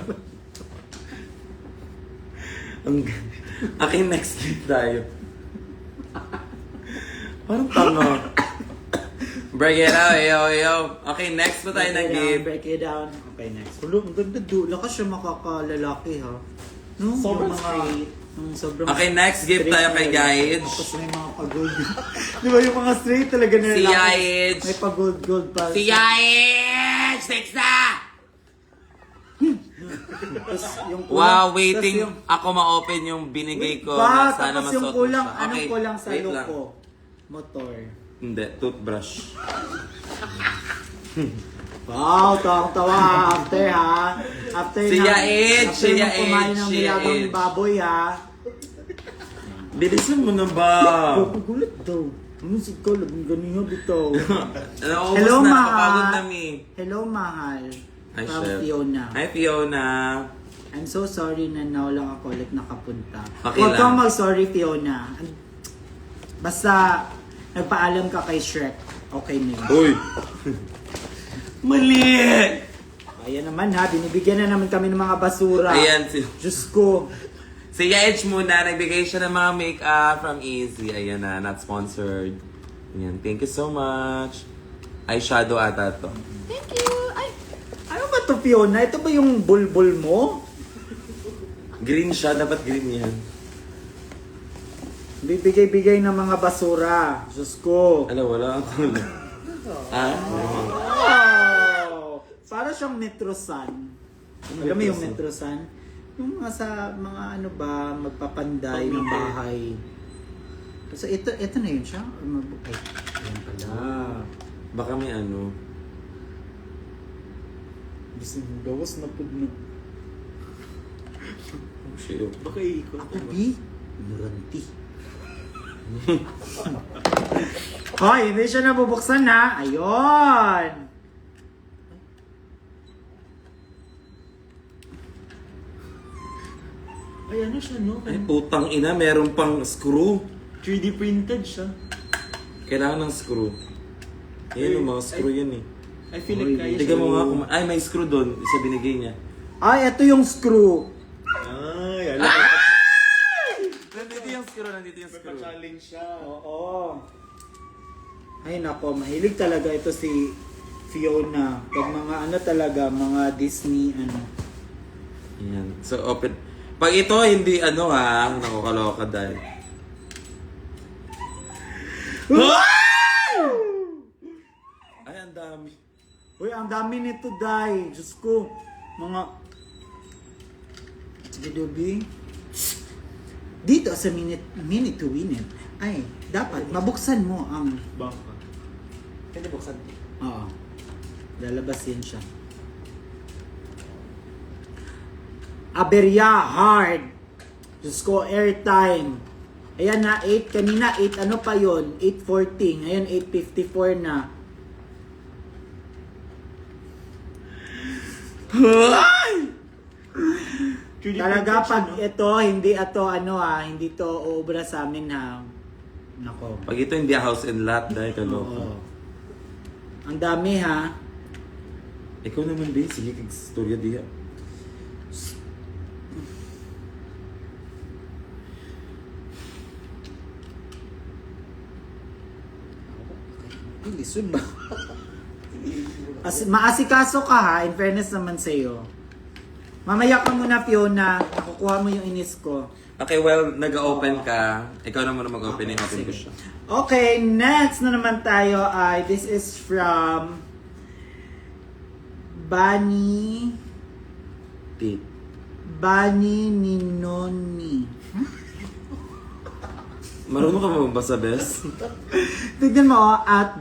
Okay, next clip tayo. Parang tanga. Break it out, yo. Okay, next pa tayo ng gift.
Break it down. Okay, next. Hulo, ang ganda do. Lakas siya makakalalaki ha. No?
Sobrang
Yung
straight.
Sobrang
Okay, next gift
straight
tayo kay
talaga.
Gage.
Tapos may mga pag-gold. Di ba yung mga straight talaga na
Si
lalaki,
Gage.
may pag-gold pa.
Si Yaich! Six na!
Tapos yung kulang-
Wow,
tapos
waiting
yung-
ako ma-open yung binigay ko.
Ba,
na sana
tapos yung
masuot mo
kulang,
siya.
anong kulang sa
wait lang.
loko? Motor.
Hindi, toothbrush.
Wow, tawang-tawa after ha. After
Si
na,
Yaed,
after
si
mo
Yaed,
kumain ng
si
nilagang
Yaed.
baboy ha.
Bilisan mo na ba?
Gulat daw. Ano si ko, labing ganun nga bitaw.
Naubos
Hello,
na,
mahal.
kapagod na mi.
Hello, mahal.
Hi,
From
Chef.
Fiona.
Hi, Fiona.
I'm so sorry na lang ako ulit nakapunta.
Okay
Huwag
lang.
kang mag-sorry, Fiona. Basta, nagpaalam ka kay Shrek. Okay na yun.
Uy! Mali!
Ayan naman ha, binibigyan na naman kami ng mga basura.
Ayan,
Diyos ko.
si Yaich muna, nagbigay siya ng mga makeup from Easy. Ayan na, not sponsored. Ayan, thank you so much. Eyeshadow ata to.
Thank you. Ay, ano ba to, Fiona? Ito ba yung bulbul mo?
Green siya, dapat green yan.
Bibigay-bigay ng mga basura. Diyos ko.
Alam, wala ang tulad. Ah?
Wow! Para siyang Metrosan. Alam mo yung Metrosan? Yung mga sa mga ano ba, magpapanday ng bahay. So ito na yun siya? Or ay, ayan pala.
Baka may ano.
Bising gawas na po na.
Oh, shit.
Baka iikot.
Ako, B? Ignoranti. Hoy, hindi siya nabubuksan ha. Ayun!
Ay, ano siya, no?
Ay, putang ina, meron pang screw.
3D printed siya.
Kailangan ng screw. Yan yung mga screw yan eh.
I feel like kaya
Tignan mo
siya.
nga kung... Ay, may screw doon. Isa binigay niya.
Ay, ito yung screw.
Ay, alam.
Nandito yung screw, nandito yung screw.
Pa-challenge siya.
Oo. Ay nako, mahilig talaga ito si Fiona. Pag mga ano talaga, mga Disney ano.
Yan. So, open. Pag ito, hindi ano ha, nakakaloka dahil. Ay, ang dami.
Uy, ang dami nito, Day. Diyos ko. Mga... Sige, Dobby. Dito sa minute to win it, ay, dapat mabuksan mo ang...
Baka. Pwede buksan.
Oo. Lalabas yan siya. Aberya hard. Diyos ko, airtime. Ayan na, 8. Kanina, 8 ano pa yon 8:40. Ngayon, 8:54 na. Talaga pag ito, hindi ito ano hindi to uubra sa amin ha. Nako.
Pag ito, hindi house and lot dahil kaloka.
Oo. Ang dami ha.
Ikaw naman, babe. Sige, kag-storya diya.
Lisod ba? Maasikaso ka ha, in fairness naman sa'yo. Mamaya ka muna, Fiona. Nakukuha mo yung inis ko.
Okay, well, nag-open ka. Ikaw naman na mag-open.
Okay,
I-open ko
sige.
siya.
Okay, next na naman tayo ay this is from Bani
Tip.
Ninoni.
Marunong ka mabasa, Bes?
Tignan mo at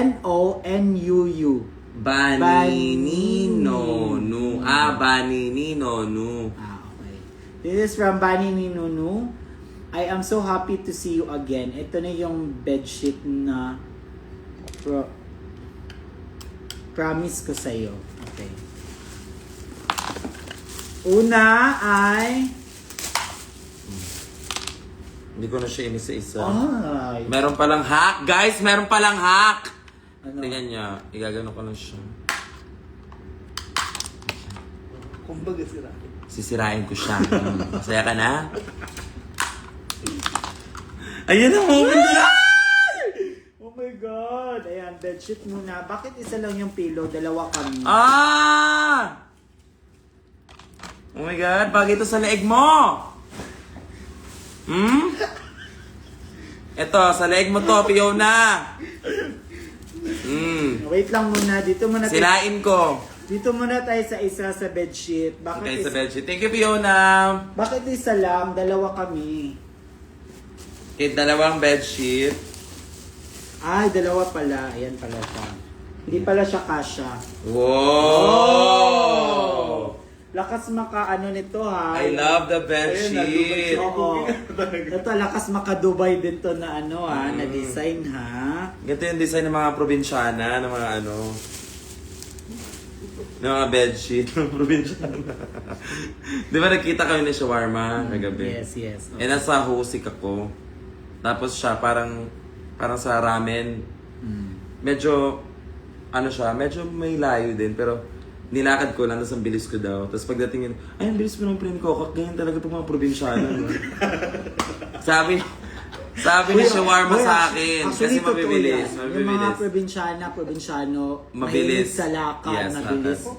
BANENINONUU.
Baninonu. Ah, Baninonu.
Okay. This is from Bani Ninunu. I am so happy to see you again. Ito na yung bedsheet na promise ko sa'yo. Okay. Una ay...
Hindi ko na siya inisa-isa.
Ay.
Meron palang hack. Guys, meron palang hack.
Ano?
Tingnan niya. Igagano ko lang siya.
Kumbaga sira.
Sisirain ko siya. Masaya ka na? Ayan ang moment na!
Oh my God! Ayan, bedsheet muna. Bakit isa lang yung pillow? Dalawa kami.
Ah! Oh my God, bagay ito sa leeg mo! Hmm? Ito, sa leeg mo to, Fiona!
Wait lang muna. Dito muna tayo.
Sinain ko.
Dito muna tayo sa isa sa bedsheet. Bakit
Okay, sa
is-
bedsheet. Thank you, Fiona!
Bakit isa lang? Dalawa kami.
Okay, dalawang bedsheet.
Ay, dalawa pala. Ayan pala siya. Hindi pala siya kasha.
Wow!
Lakas maka nito ha.
I love the bedsheet.
Oo. Ito, lakas maka-Dubai din to na na design ha.
Ganito yung design ng mga probinsyana, ng mga ng mga bedsheet ng probinsyana. Di ba nakita kami ni shawarma kagabi?
Yes, yes.
Eh, nasa husik ako. Tapos siya, parang sa ramen. Medyo, siya, medyo may layo din. Pero, nilakad ko lang, tapos ang bilis ko daw. Tapos pagdating yun, ay, ang bilis mo ng friend ko. Ganyan talaga pag mga probinsyana. No? sabi ni shawarma sa akin. Kasi
totoo
mabibilis.
yan. Yung mga
Mabibilis.
probinsyano,
Mabilis.
mahilig sa lakad,
Yes,
mabilis.
lakad.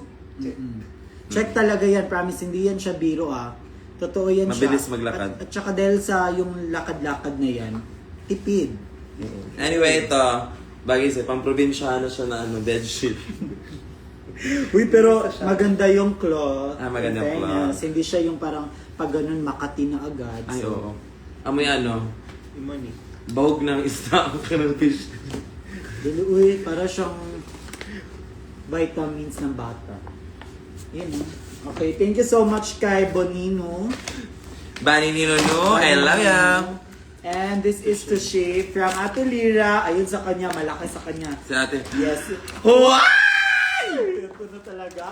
Check talaga yan, promise, hindi yan siya biro Totoo yan
Mabilis
siya.
maglakad.
At saka dahil sa yung lakad-lakad na yan, tipid.
Anyway, ito. Bagay siya, pang probinsyano siya na bedsheet.
Uy, pero maganda yung cloth.
Ah, maganda yung
In fairness,
cloth.
hindi siya yung parang pag ganun makati na agad.
Ay, oo. Amoy
Yung money.
bahog ng isda ang kanang fish.
Uy, para siyang vitamins ng bata. Yun. Okay, thank you so much kay Bonino.
Bani ni Lulu, I love ya.
And this is to shape from Ate Lira. Ayun sa kanya, malaki sa kanya.
Si ate.
Yes.
What?
Ito na talaga.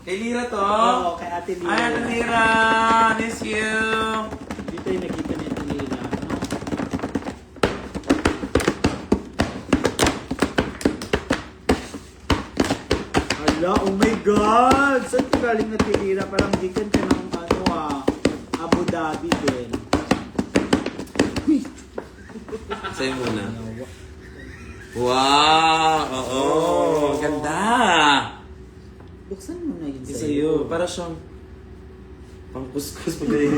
Kay Lira to?
Oo, kay Ate Lira.
Ay, Ate Lira! Miss you!
Dito yung nakita ni Ate Lira. No? Hala, oh my God! Saan ka galing na Ate Lira? Parang gikan ka ng Abu Dhabi din.
Sa'yo muna. Wow! Oo! Ganda!
Buksan mo na yun
Isa
sa'yo.
sa'yo. Para siyang pangkuskus pag ganyan.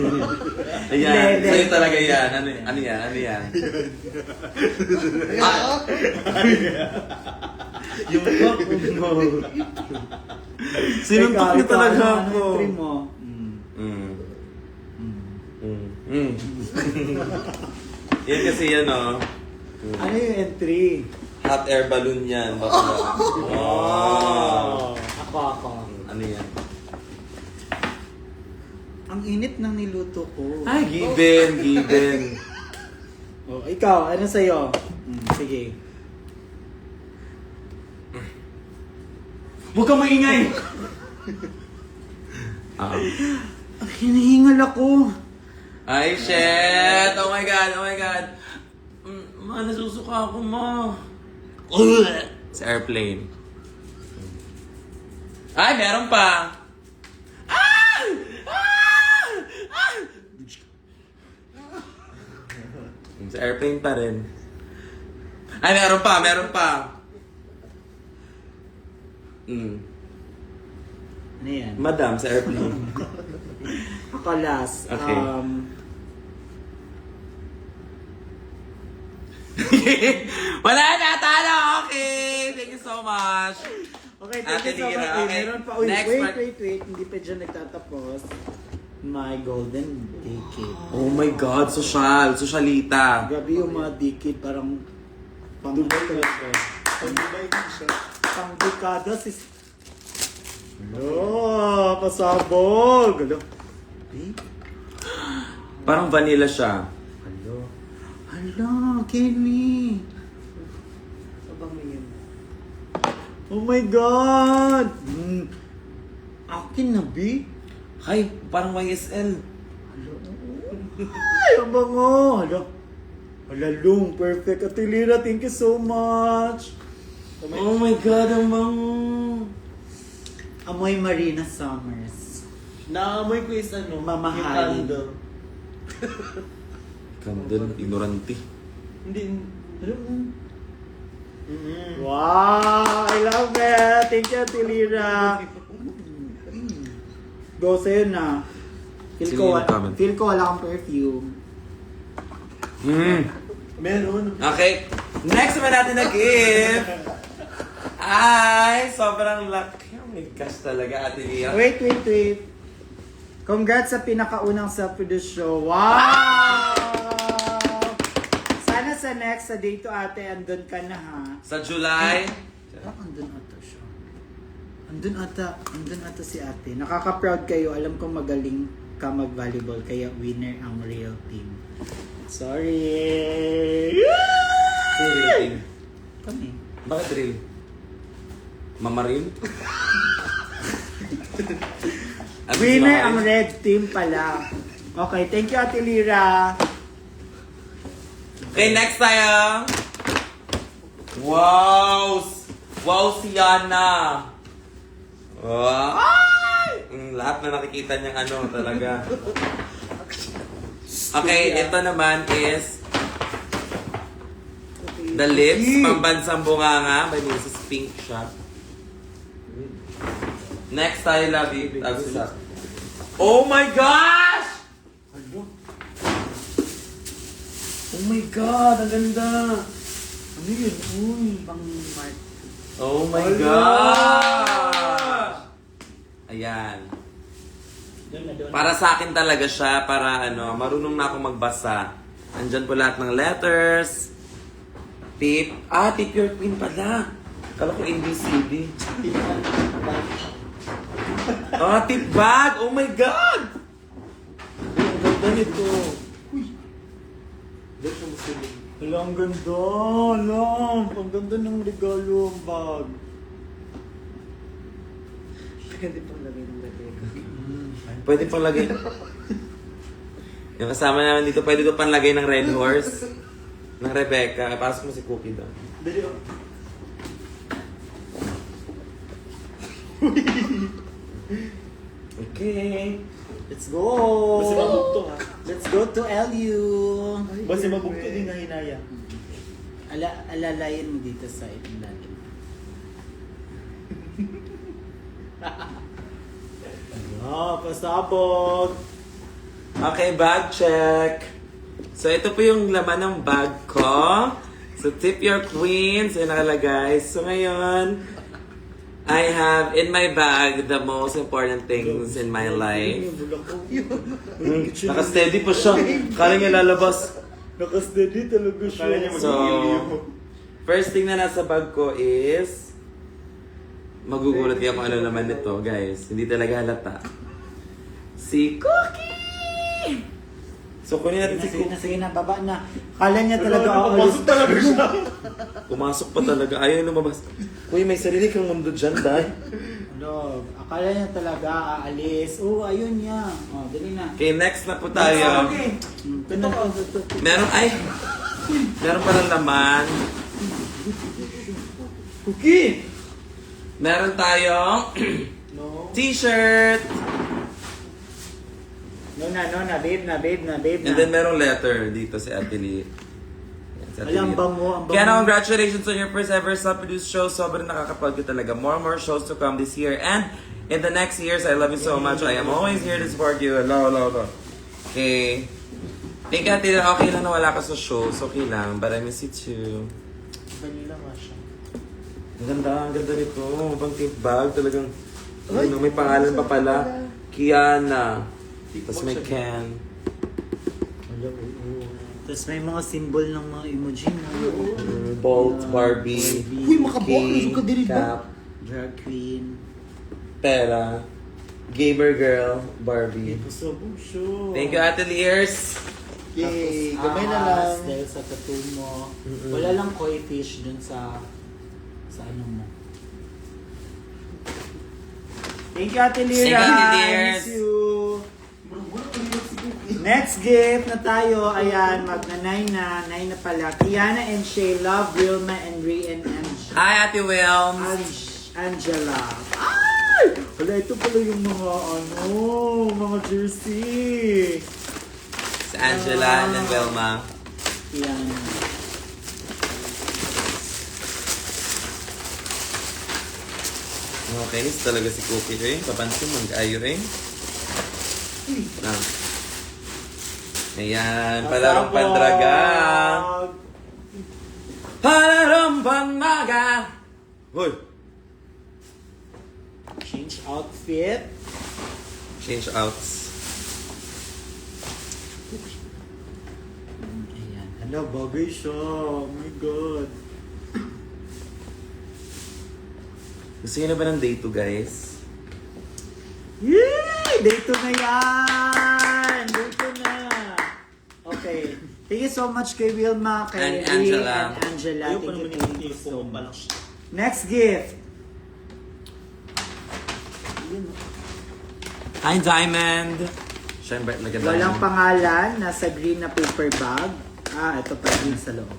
Hindi,
Ayan.
hindi.
Sa'yo talaga yan. Ano yan? Ano yan? Ah! Yung pop mo. Sinuntok niyo talaga
Ano
ako.
yung trim mo?
Yan kasi yan,
Ano yung entry?
hot air balloon yan. Baka
Oh. Ako.
Ano yan?
Ang init ng niluto ko.
Ay, given.
Oh, ikaw, ano sa'yo? Sige.
Huwag kang maingay!
Hinihingal ako.
Ay, shit! Oh my God! Ma, nasusuka ako, ma. Sa airplane. Ay, meron pa! Sa airplane pa rin. Ay, meron pa!
Ano yan?
Madam, sa airplane.
Ako last.
Okay. Wala na, talo! Okay! Thank you so much!
Okay,
Ate
thank you so
Lira,
much.
okay.
Meron pa. Uy,
Next
wait.
part.
Hindi pa dyan nagtatapos. My golden decade.
Oh my God, sosyalita.
Grabe yung mga decade, parang pang dekada sis. Hello, pasabog. Hello.
Parang vanilla siya.
Hala, Kenny. Oh my God! Akin na, B?
Ay, parang YSL.
Ay, ang bango! Hala, Lung, perfect. Ate Lira, thank you so much.
Oh my God, ang bango.
Amoy Marina Summers.
Naamoy ko is
Mamahalin.
yung candle.
Candle, ignorante.
Hindi. Alam mo.
Wow! I love it! Thank you, Tilira. Go sa'yo na.
Sige, comment.
Feel ko wala akong perfume.
Meron.
Okay, next naman natin na gift. Ay, sobrang laki. Oh my gosh talaga, Ate Lia.
Wait. Congrats sa pinakaunang self-produced show. Wow! Sana sa next, sa day to ate, andun ka na ha.
Sa July,
Andun ata siya. Andun ata si ate. Nakaka-proud kayo. Alam ko magaling ka mag-volleyball, kaya winner ang real team. Sorry!
real.
Kami.
Bakit real? Mamarin?
Winner ang red team pala. Okay, thank you Ate Lira.
Okay, next tayo. Wow! Wow, si Yana. Wow! Lahat na nakikita niyang ano talaga. Okay, ito naman is the lips, pambansang bunganga. May Mrs. Pink siya. Next tayo, Labi. Oh my gosh! Oh my God, ang ganda.
Ano yun? Uy, pang mark.
Oh my gosh! Ayan. Para sa akin talaga siya, para ano, marunong na ako magbasa. Andyan po lahat ng letters. Tip. Tip your queen pala. Kala ko ABCD. Tip bag. Oh my God!
Ang ganda nito. Hala, ang ganda. Ang ganda ng regalo, ang bag.
Pwede pang lagay. Yung kasama namin dito, pwede ko pang lagay ng Red Horse. Ng Rebecca. Pasok mo si Cookie doon.
Dali oh.
Okay.
Let's go!
Basta mabugto ha.
Let's go to LU!
Basta mabugto din na hinaya.
Alalayan mo dito sa ilalim. Pasabog!
Okay, bag check. So, ito po yung laman ng bag ko. So, tip your queen. So, nakalagay. So, ngayon, I have in my bag the most important things in my life. Naka-steady pa siya. Kala niya lalabas.
Nakasteady talaga siya.
Kala niya
So, first thing na nasa bag ko is magugulat kayo kung ano naman nito, guys. Hindi talaga halata. Si Cookie! So, kunin natin si Cookie.
Sige na, baba na. Kala niya talaga
Pumasok talaga siya.
Pumasok pa talaga. Ayaw lumabas. Kuya, may sarili kang mundo dyan, Day.
Ano, akala niya talaga aalis. Oh, ayun niya. Oh, dali na.
Okay, next na po tayo. Meron palang laman.
Cookie!
Meron tayong t-shirt.
No na, babe na.
And then merong letter dito si Ate Lee. Yan, si Ate
Alam
Lee.
ba mo,
Kaya na, congratulations on your first ever self-produced show. Sobrang nakakapag ka talaga. More and more shows to come this year. And in the next years, I love you so much. I am always here to support you. Hello. Okay. Thank you, Ate Lee. Okay lang na wala ka sa shows. Okay lang. But I miss you too.
Vanilla nga siya.
Ang ganda nito. Pang tip bag. Talagang, may pangalan pa pala. Kiana. Tapos may Ken.
Tapos may mga symbol ng mga emoji na.
Bolt, Barbie.
Uy, makabok. Ka diri
Cap.
ba? Drag queen.
Pera. Gamer girl. Barbie.
Pasabog siya.
Thank you, Ate Lears.
Yay!
Gamay na
ahas
lang.
Dahil sa tattoo mo. Wala lang koi fish dun sa ano mo. Thank you, Ate Lira.
Thank you, Ate
I
Lears.
miss you. Next gift na tayo. Ayan, magna-9 na. 9 na pala. Kiana and Shay, Love, Wilma, and Ray, and
Hi, Ate Wilms.
Angela. Ay! Wala, ito pala yung mga mga jersey.
Si Angela and Velma.
Yan.
Okay, talaga si Cookie eh. Papansin mo, mag-ayo eh. Ah. Ayan, palarong pandraga. Palarong pandraga. Hoy!
Change outfit.
Change outs.
Ayan. Hala, bagay siya. Oh my God.
Gusto niyo na ba ng day 2, guys?
Yay! Day 2 na yan! Day 2 na. Okay. Thank you so much kay Wilma, kay
And
Lee,
Angela.
and Angela.
Ayaw pa
Thank
naman
you
yung
so
pa lang.
much. Next gift.
Hi, Diamond! Siyempre, naganda.
Walang pangalan. Nasa green na paper bag. Ito pa green sa loob.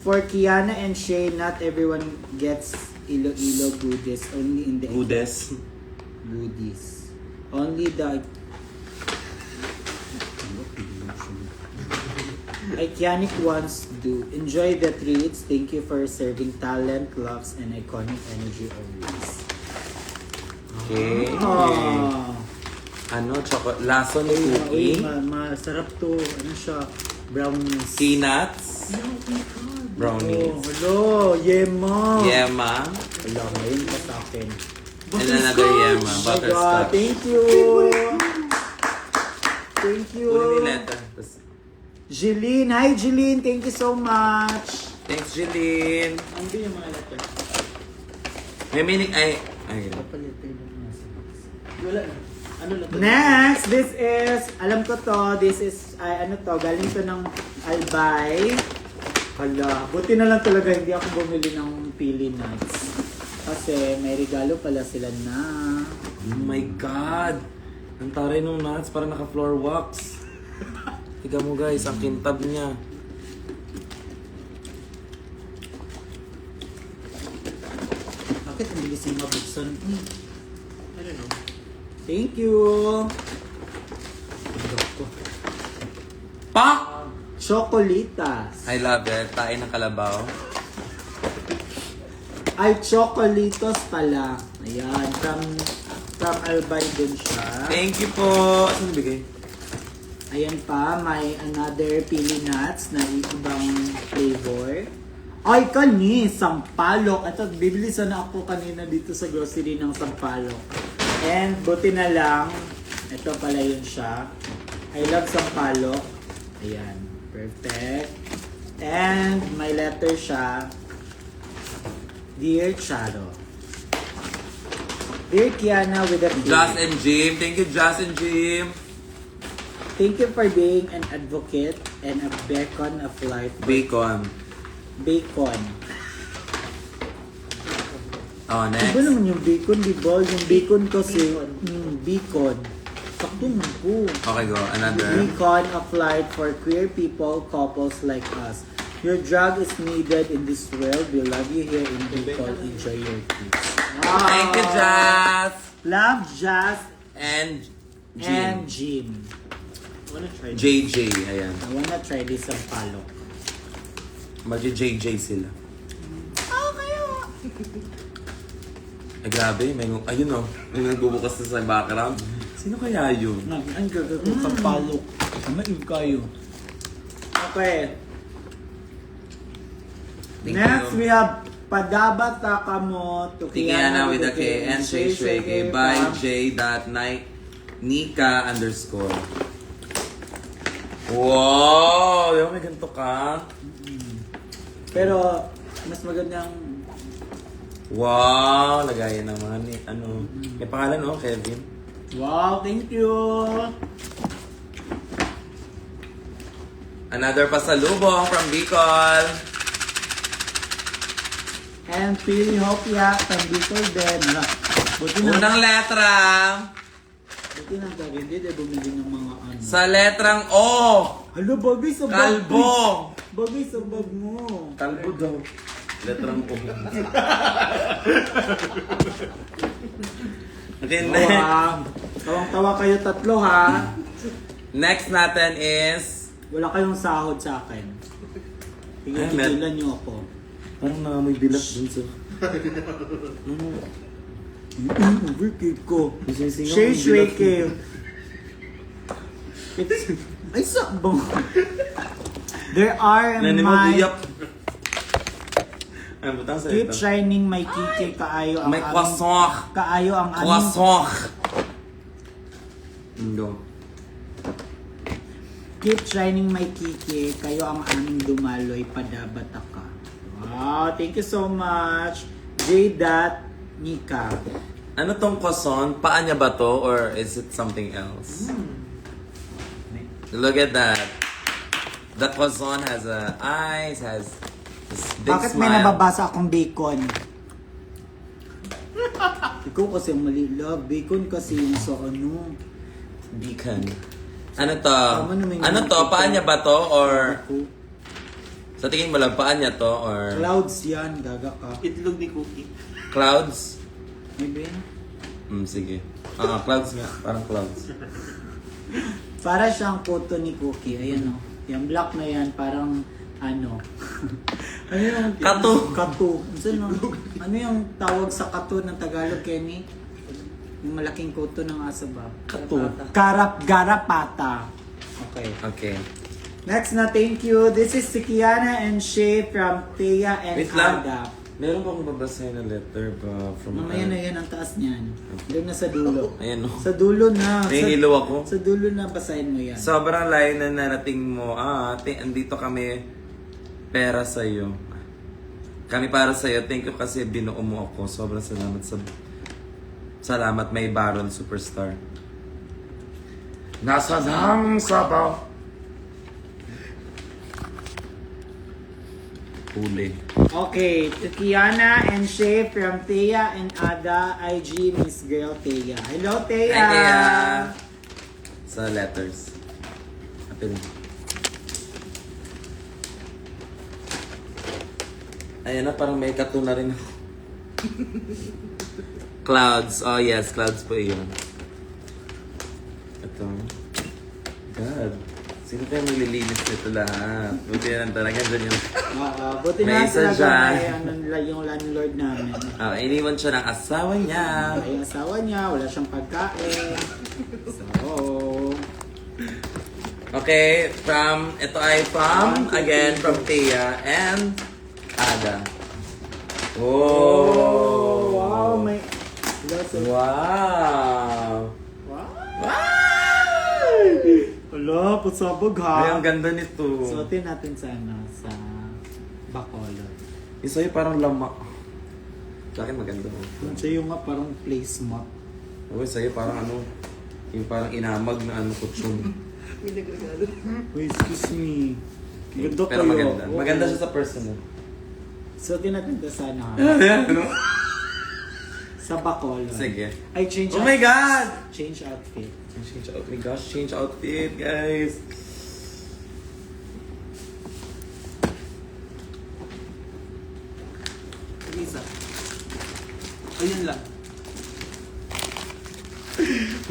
For Kiana and Shay, not everyone gets Iloilo goodies. Only in the
Goodies.
goodies. Only the iconic ones do. Enjoy the treats. Thank you for serving talent, loves, and iconic energy always.
Okay.
Oh.
Ano, chocolate. Laso ni
Uy,
Cookie.
masarap to. Ano siya? Brownies.
Peanuts. Brownies.
Oh, hello. Yema.
Yema.
Wala, ngayon pa sa akin.
And another Yema.
Oh my God,
Butterscotch.
thank you. Thank you.
Kunin yung letter. Tas-
Jeline. Hi, Jeline. Thank you so much.
Thanks, Jeline.
Ano yung mga letter?
May meaning, ay, ganun.
Wala na. Ano na to?
Next, this is, alam ko to, this is, ano to, galing to ng Albay. Hala, buti na lang talaga hindi ako bumili ng pili nuts. Kasi may regalo pala sila na.
Oh my God! Ang taray nung nuts, parang naka-floor wax. Tiga mo guys, ang kintab niya.
Bakit ang bilis yung mabuksan?
I don't know.
Thank you!
Pak!
Chocolitas.
I love it. Tain ng kalabaw.
Ay, chocolitos pala. Ayan, from Albay din siya.
Thank you po. Ano bigay?
Ayan pa, may another pili nuts na ibang flavor. Ay, kani, sampalok. Ito, bibili sana ako kanina dito sa grocery ng sampalok. And, buti na lang, ito pala yun siya. I love sampalok. Ayan, perfect. And, may letter siya. Dear Charo. Dear Kiana with a K.
Joss and Jim. Thank you, Joss and Jim.
Thank you for being an advocate and a beacon of light.
Bacon.
Bacon.
Oh, next.
Iba naman yung bacon, di ba? Yung bacon kasi, bacon. Sakto mo po.
Okay, go. Another.
Beacon of light for queer people, couples like us. Your drug is needed in this world. We love you here in Bicol. Enjoy your kids.
Thank you, Joss.
Love, Jazz,
And
and
Jim.
Jim.
I wanna try this.
JJ. Ayan.
I wanna try this ang palok.
Mag-JJ sila.
Okay.
Eh, grabe. May, ayun oh. May nagbubukas na sa background. Sino kaya yun?
Ang gagawin sa palok. Amain kayo. Okay.
Thank
Next,
you.
we have Padaba Takamoto.
Tikiana with a K and Shay Shay K by J.Night Nika _ Wow! Di ba may ganito ka?
Pero, mas magandang...
Wow! Lagayan naman eh. Ano? May pangalan oh, Kevin.
Wow, thank you!
Another pasalubong from Bicol.
And Pili Hopia, from Bicol din. Hala, buti na,
Unang letra.
buti na hindi din bumili ng mga ano.
Sa letrang O.
Hala, bagay sa bag.
Kalbo.
Bagay sa bag mo.
Kalbo daw. Letrang O. Okay, next.
Wow. Tawang-tawa kayo tatlo ha.
Next natin is...
Wala kayong sahod sa akin.
Ay,
Tigilan niyo ako.
Parang may bilak dun sa...
Overkill ko.
Singaw
Shay
ang
Shay
bilak.
Kill. Ay, sakbong. There are
Nani mo,
my...
guyak. Ay, butang sa
Keep
ito.
shining my kiki. Kaayo ang
May croissant.
Kaayo ang aming...
Croissant. No.
Keep shining my kiki. Kayo ang aming dumaloy. Padabataka. Wow, thank you so much. J. Nika.
Ano tong croissant? Paa niya ba to? Or is it something else? Look at that. The croissant has eyes, has this big
Bakit may
smile.
nababasa akong bacon? Ikaw kasi ang mali, love. Bacon kasi yung sa ano.
Beacon. Ano to?
Tama naman yung
Ano to? Paa niya ba to? Or
Ako.
sa tingin mo lang paa niya to? Or
Clouds yan, gaga ka.
Itlog ni Cookie.
clouds?
Maybe.
Sige. Clouds nga. Parang clouds.
Para siyang koto ni Cookie. Ayan o. Yung black na yan, parang ano. Ano yung...
Kato.
Kato. Ano yung tawag sa kato ng Tagalog, Kenny? Yung malaking koto ng asa ba?
Kato.
Garapata. Okay.
Okay.
Next na, thank you. This is si Kiana and Shay from Thea and
Wait lang.
Ada.
Meron bang babasahin na letter ba from...
Mamaya na yan ang taas niyan. Doon na sa dulo.
Ayan o.
Sa dulo na.
Nahihilo ako.
Sa dulo na, basahin mo yan.
Sobrang layo na narating mo. Andito kami pera sa'yo. Kami para sa'yo. Thank you kasi binuo mo ako. Sobrang salamat Salamat, may Baron Superstar. Nasa lang sabaw. Huli.
Okay, to Kiana and Shay from Thea and Ada, IG Miss Girl Thea. Hello, Thea!
Hi, Thea! Sa letters. Apil. Ayan na, parang may kato na rin ako. Clouds. Oh yes, clouds po yun. Ito. God. Sino kaya maglilinis nito lahat? Buti na lang talaga dyan yung...
Buti
May
na
isa
talaga
dyan.
may ano nila yung landlord namin.
Iniwan siya ng asawa niya.
Ay, asawa niya, wala siyang pagkain. So,
Okay, ito ay again, from Thea and Ada. Oh!
wow, may...
Wow!
Wow! Wala, pasabog
Ay,
ha.
ang ganda nito.
Suotin natin sa sa Bacolod.
Yung sa'yo parang lama. Sa akin maganda mo.
Yung sa'yo nga parang placemat.
Yung sa'yo parang yung parang inamag na kutsyon.
Uy, excuse me. Ganda
Pero
kayo.
maganda.
Oo.
Maganda siya sa personal.
Suotin natin to sa ano ha.
Ano?
Sa Bacolod.
Sige.
Ay, change
Oh my God!
Change outfit.
Change out. Oh my gosh, change outfit, guys.
Isa. Ayun lang.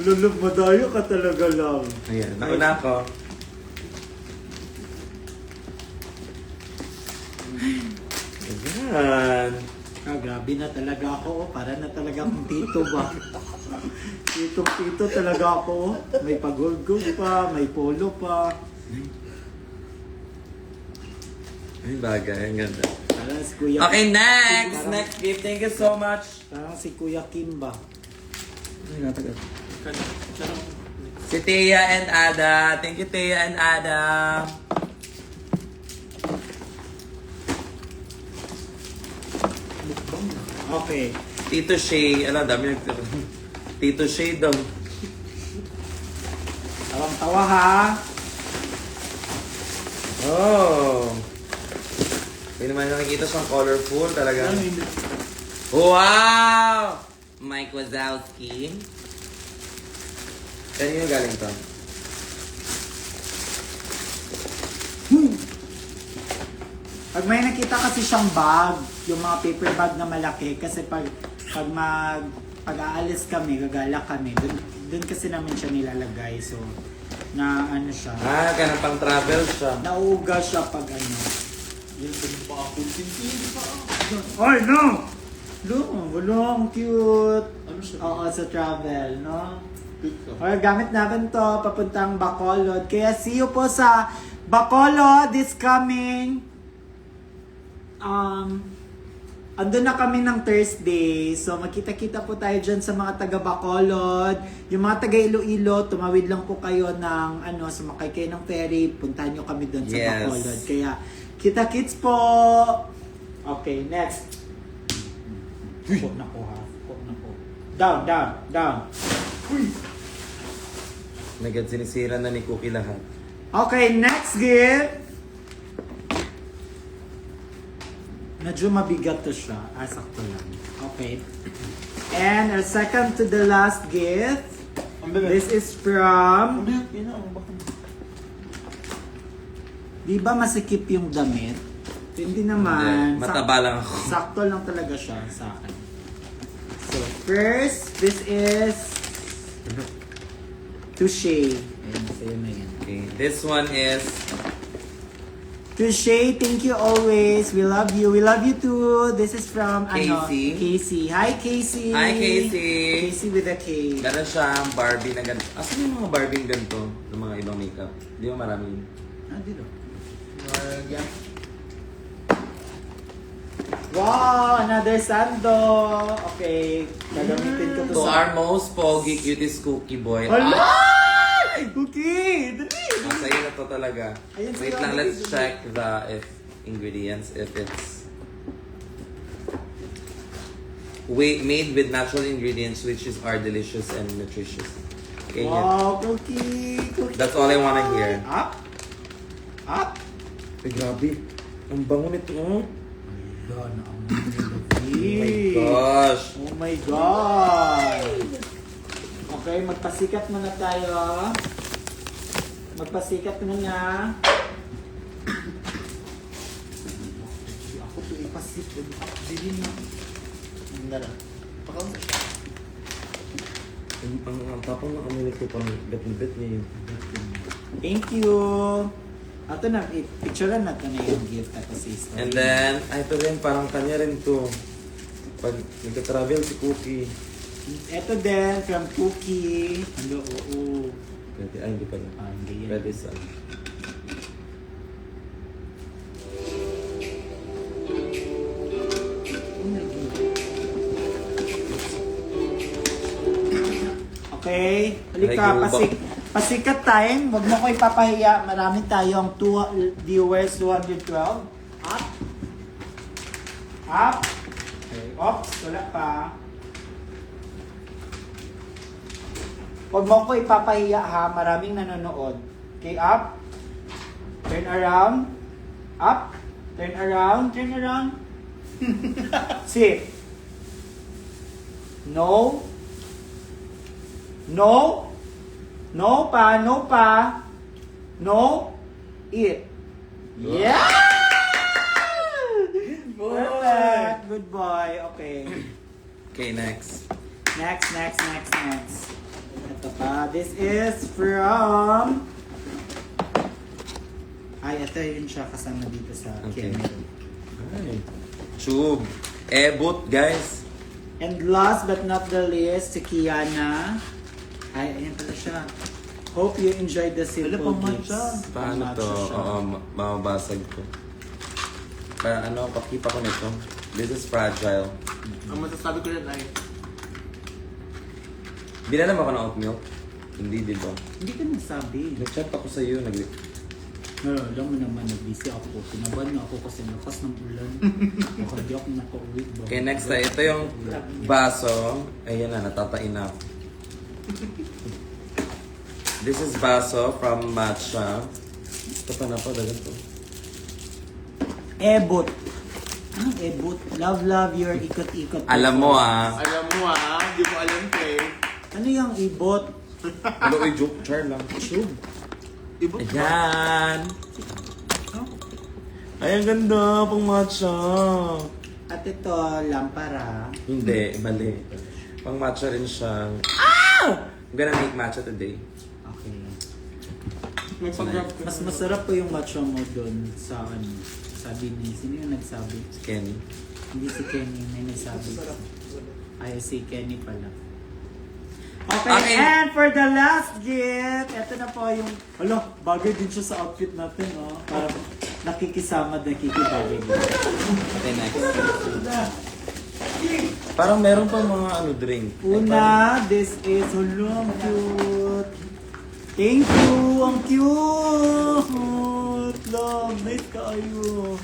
Lulog, madayo ka talaga lang.
Ayan, nauna ako. Ayan.
Grabe na talaga ako. Para na talaga akong tito ba? Tito talaga ako. May pagulgog pa, may polo pa.
Ay, bagay. Ang ganda.
Parang si Kuya,
Okay, next! Next gift. Thank you so much.
parang si Kuya Kim ba?
Ay, natagal. Si Thea and Ada. Thank you, Thea and Ada.
Okay.
Tito Shay. Alam, dami Tito Shay daw.
Tawang tawa ha.
Oh. Hindi naman nakikita siyang colorful talaga. Wow! Mike Wazowski. Kanino galing to?
Pag may nakita kasi siyang bag, yung mga paper bag na malaki, kasi pag aalis kami, gagala kami, dun kasi namin siya nilalagay. So, Na ano siya.
Ah, kaya pang travel siya.
Nauuga siya pag ano.
Yan pa ako. Hindi pa ako.
Ay, no! Wala, ang cute.
Ano siya?
Oo, sa travel, no?
Cute ka.
Okay, gamit namin to papuntang Bacolod. Kaya see you po sa Bacolod this coming. Andun na kami ng Thursday. So, magkita-kita po tayo dyan sa mga taga Bacolod. Yung mga taga Iloilo, tumawid lang po kayo ng, sumakay kayo ng ferry. Puntahan nyo kami dun sa
Yes.
Bacolod. Kaya, kita-kits po! Okay, next. Kok na ko ha. Kok na ko. Down.
Nagad sinisira na ni Cookie lahat.
Okay, next gift. Medyo mabigat to siya. Sakto lang. Okay. And our second to the last gift.
Ang bigat.
This is from...
Ang bigat. Yan ang baka.
Di ba masikip yung damit? Hindi naman.
Hindi, mataba lang ako.
Sakto lang talaga siya sa akin. So, first, this is... Touche. Ayan, sa'yo na yan.
Okay, this one is
Touche, thank you always. We love you. We love you too. This is from
Casey.
Casey. Hi, Casey.
Hi, Casey.
Casey with a K.
meron siyang Barbie na ganito. Asan yung mga Barbie ganito ng mga ibang makeup? Di ba marami?
Dito.
Yan.
Wow, another sando. Okay, gagamitin ko to
To
sa...
our most pogi, cutest Cookie boy.
Hala!
Ah!
Okay, dali.
Sa'yo na to talaga.
Ayun,
Wait
sa'yo,
lang,
dali,
let's
dali.
check the ingredients if it's made with natural ingredients which are delicious and nutritious. Okay, yan.
Wow, cookie.
That's all I wanna hear.
Up. Up.
Ay, grabe. Ang bango nito, oh.
Yan, ang
Oh my gosh.
Oh my God! Okay, magpasikat muna tayo. Magpasikat muna. Ako to ipasikat. Dili na.
Nara. Pakaon sa siya.
Ang tapang na kami nito pang bet-bet niya yun.
Thank you. Ato na, picturean natin na yung gift at sa story.
And then, ito rin, parang kanya rin to. Pag nagka-travel si Cookie.
Ito din, from Cookie. Hello, oo.
Pwede, ay, hindi pala.
Hindi yan.
Pwede sa...
Okay, halika,
Like,
pasikat time. Huwag mo ko ipapahiya. Marami tayong viewers, 212. Up. Up. Okay, oops, wala pa. Huwag mo ko ipapahiya ha, maraming nanonood. Okay, up. Turn around. Up. Turn around. Turn around. Sit. No. No. No pa. No pa. No. Eat. Yeah!
Good boy.
Perfect. Good boy. Okay.
Okay, next.
Next. Ito pa. This is from... Ay, ito yun siya kasama dito sa
Okay.
camera.
Ay. Tube. Ebot, guys.
And last but not the least, si Kiana. Ay, ayan pala siya. Hope you enjoyed the simple
pang
gifts.
matcha.
Paano
Pang
to?
matcha siya.
Oo, mababasag ko. Para ano, pakipa ko nito. This is fragile.
Ang masasabi ko rin ay,
Binalam ako ng oat milk? Hindi, di ba?
Hindi ka nagsabi.
Nag-chat ako sa iyo.
Alam mo naman, nag-busy ako. Pinaban na ako kasi lakas ng ulan. Baka di ako nakauwi.
Okay, next na. Ito yung baso. Ayan na, natatain na ako. This is baso from Matcha. Ito pa na pa, dagan to.
Ebot. Anong ebot? Love your ikot-ikot.
Alam mo ah.
alam mo di ko alam ko eh.
Ano yung ibot?
Ano, joke, char lang.
Tube.
Ibot ba?
Ayan. Ay, ang ganda, pang matcha.
At ito, lampara.
Hindi, mali. Pang matcha rin siya. Ah! I'm gonna make matcha today.
Okay. Mas masarap po yung matcha mo doon sa ano. Sabi ni, sino yung nagsabi?
Si Kenny.
Hindi si Kenny, may nagsabi. Ay, si Kenny pala. Okay,
Okay.
and for the last gift, ito na po yung... Alo, bagay din siya sa outfit natin, oh. Parang nakikisama, nakikibagay din.
Okay, next. Parang meron pa mga ano drink.
Una, this is hulong cute. Thank you, ang cute. Love, nice kayo.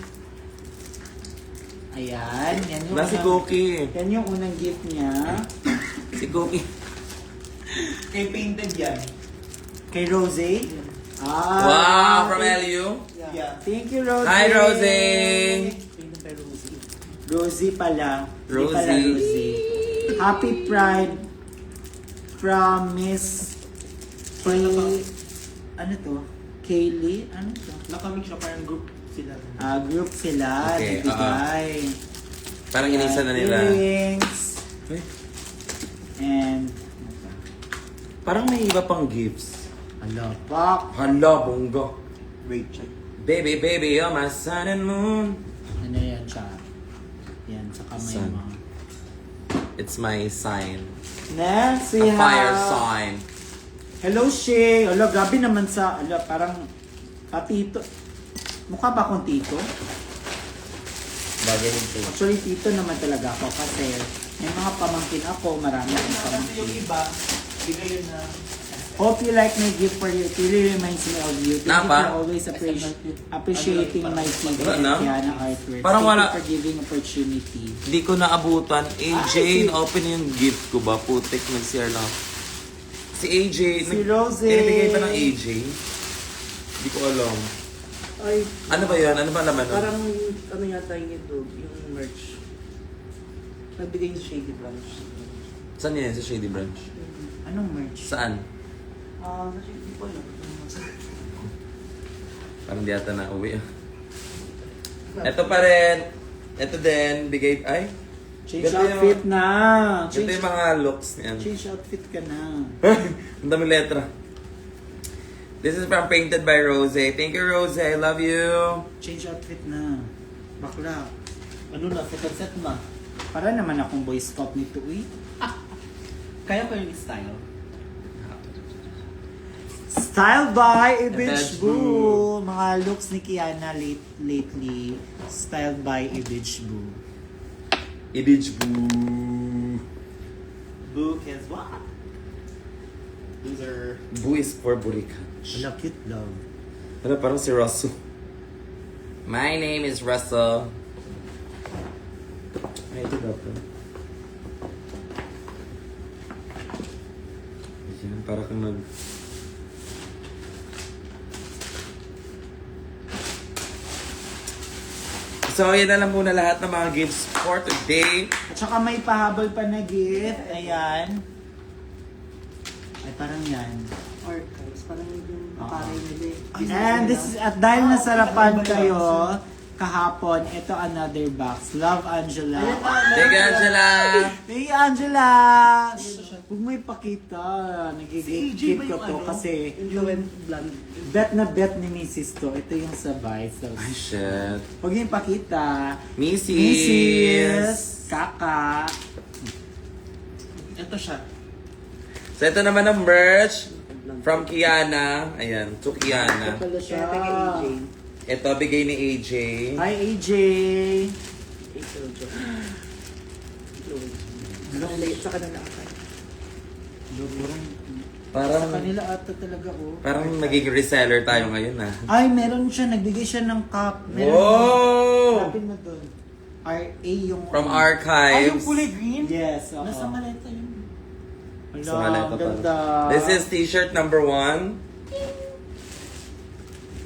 Ayan, yan yung
Wala si Cookie.
yan yung unang gift niya.
Si Cookie.
Kay painted yan.
Kay Rosé.
Wow, from LU.
Yeah.
Thank you, Rosé.
Hi, Rosé.
Painted by Rosie.
Rosie pala. Hindi
Rosie.
pala Rosie. Happy Pride from Miss Kay... Ano to? Kaylee? Ano to?
Nakamix siya, parang group sila.
Group sila.
Okay,
nagbigay.
Parang inisa na nila.
Earrings.
Uy,
And...
parang may iba pang gifts.
Hala, pak.
Hala, bongga.
Rachel.
Baby, baby, you're my sun and moon.
Ano yan siya? Yan, sa kamay
Sun.
mo.
It's my sign.
Next,
A
we
fire
have...
sign.
Hello, Shay. Hala, grabe naman sa... Hala, parang... tito. Mukha ba akong tito?
Bagay nito.
Actually, tito naman talaga ako kasi may mga pamangkin ako, marami akong
Kasi yung
pamangkin.
iba, bigay yun na.
Hope you like my gift for you. It really reminds me of you. Thank you
Napa?
for always appreciating my TV
Wala
and
na.
Kiana artwork.
Parang
Thank
wala.
you for giving opportunity.
Hindi ko naabutan. AJ,
Ay, si-
na-open yung gift ko ba? Putik, nag-share lang. Si AJ.
Si Rosé.
Pinibigay pa ng AJ. Hindi ko alam.
Ay,
Ano ba yun? Ano ba laman nun?
parang ano yata yung ito, yung merch. Nagbigay yung Shady Branch.
Saan yan? Sa Shady Branch?
Anong merch?
Saan?
Kasi hindi ko alam.
Parang di ata na uwi. Ito pa rin. Ito din. Bigay. Ay.
Change
Ganda
outfit
yung-
na.
Ito
Change,
yung mga looks niyan.
change outfit ka na.
Ang dami letra. This is from Painted by Rose. Thank you, Rose. I love you.
Change outfit na. Bakla.
Ano na, second set na.
Para naman akong boy scout nito eh.
Kaya ko yung style.
Style by
Ibich
Ibich Boo. Mga looks ni Kiana lately. Styled by Ibich Boo.
Ibij Boo.
Book is what? Loser.
Boo is for Burikan.
Wala, cute love.
Ano, parang si Russell. My name is Russell. Ay, ito dapat. Ayan, para kang mag... So, yan na lang muna lahat ng mga gifts for today.
At saka may pahabol pa na gift. Ayan. Ay, parang yan.
Archives. Parang yung
Oo.
parang nila eh.
And this is, at dahil nasarapan kayo kahapon, ito another box. Love, Angela.
Thank you, Angela!
Hey, Angela! Huwag mo ipakita. Nagigigit ko to kasi
Yung blonde.
bet na bet ni Mrs. to. Ito yung sabay. So,
Ay, shit.
huwag niyo ipakita.
Mrs.
Mrs. Kaka.
Ito siya.
So, ito naman ang merch from Kiana. Ayan, to Kiana.
Ito pala siya.
Kaya taga AJ.
Ito, bigay ni AJ.
Hi, AJ.
April Joe. Late sa kanila akay.
Parang,
Sa kanila ata talaga, oh.
parang naging reseller tayo ngayon, ah.
Ay, meron siya. Nagbigay siya ng cup.
Wow!
Hanapin mo doon. RA yung...
From
Ay, yung
Archives.
kulay green?
Yes, oo.
Nasa maleta yun.
Wala,
Sa maleta
ang
pa.
ganda.
This is t-shirt number 1.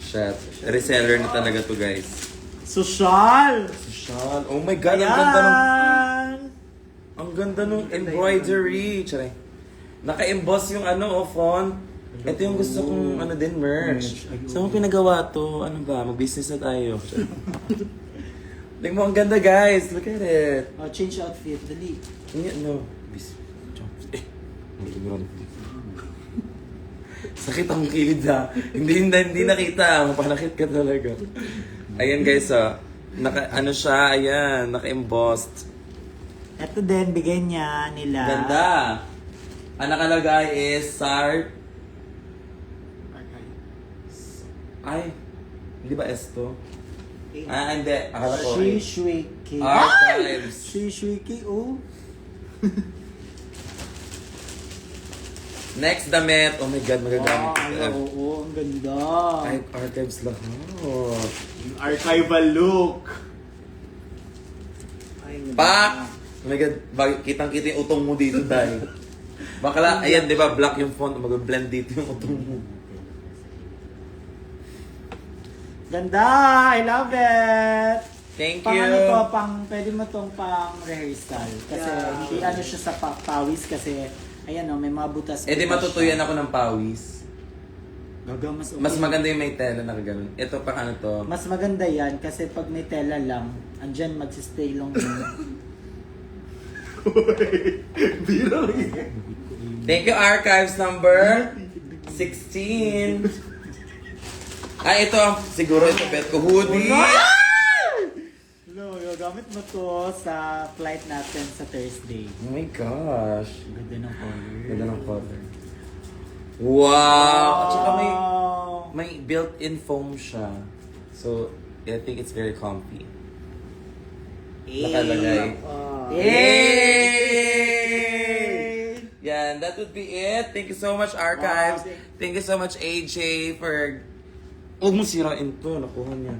Shit. Reseller na talaga to, guys.
Social!
Social. Oh my God, ang ganda ng... Ang ganda nung embroidery. Charay. Naka-emboss yung ano, font. Ito yung gusto kong ano din, merch. Saan mo pinagawa to? Ano ba? Mag-business na tayo. Tingnan mo, ang ganda, guys. Look at it.
Oh, change outfit. Dali.
Hindi, no. Sakit ang kilid ha. Hindi nakita. Mapanakit ka talaga. Ayan guys, ano siya, ayan, naka-embossed.
Ito din, bigay niya nila.
Ganda. Ang nakalagay is Ay, hindi ba esto? Hindi. Akala ko.
Shishuiki.
Archives.
Shishuiki, oh.
Next damit. Oh my God, magagamit ko.
Oo, ang ganda.
Ay, archives lahat.
Archival look.
Ay,
Pak! Oh my God, kitang-kita yung utong mo dito dahil. Bakla, ayan, di ba, black yung font. Mag-blend dito yung utong mo.
Ganda! I love it!
Thank
Pang
you.
ano to, pwede mo tong pang rehearsal. Kasi hindi ano siya sa pawis kasi, ayan o, may mga butas.
Eh di matutuyan ako ng pawis.
Gaga, mas okay.
Mas maganda yung may tela na gano'n. Ito pang ano to.
Mas maganda yan kasi pag may tela lang, andyan magsistay long yun.
Thank you, archives number 16. Ay, ito. Siguro ito bet ko. Hoodie.
No, gagamit mo to sa flight natin sa Thursday.
Oh my gosh.
Ganda ng color.
Ganda ng color. Wow! At saka may built-in foam siya. So, I think it's very comfy. Nakalagay. Yay! Yan, that would be it. Thank you so much, Archives. Thank you so much, AJ, for... Huwag mo sirain to. Nakuha niya.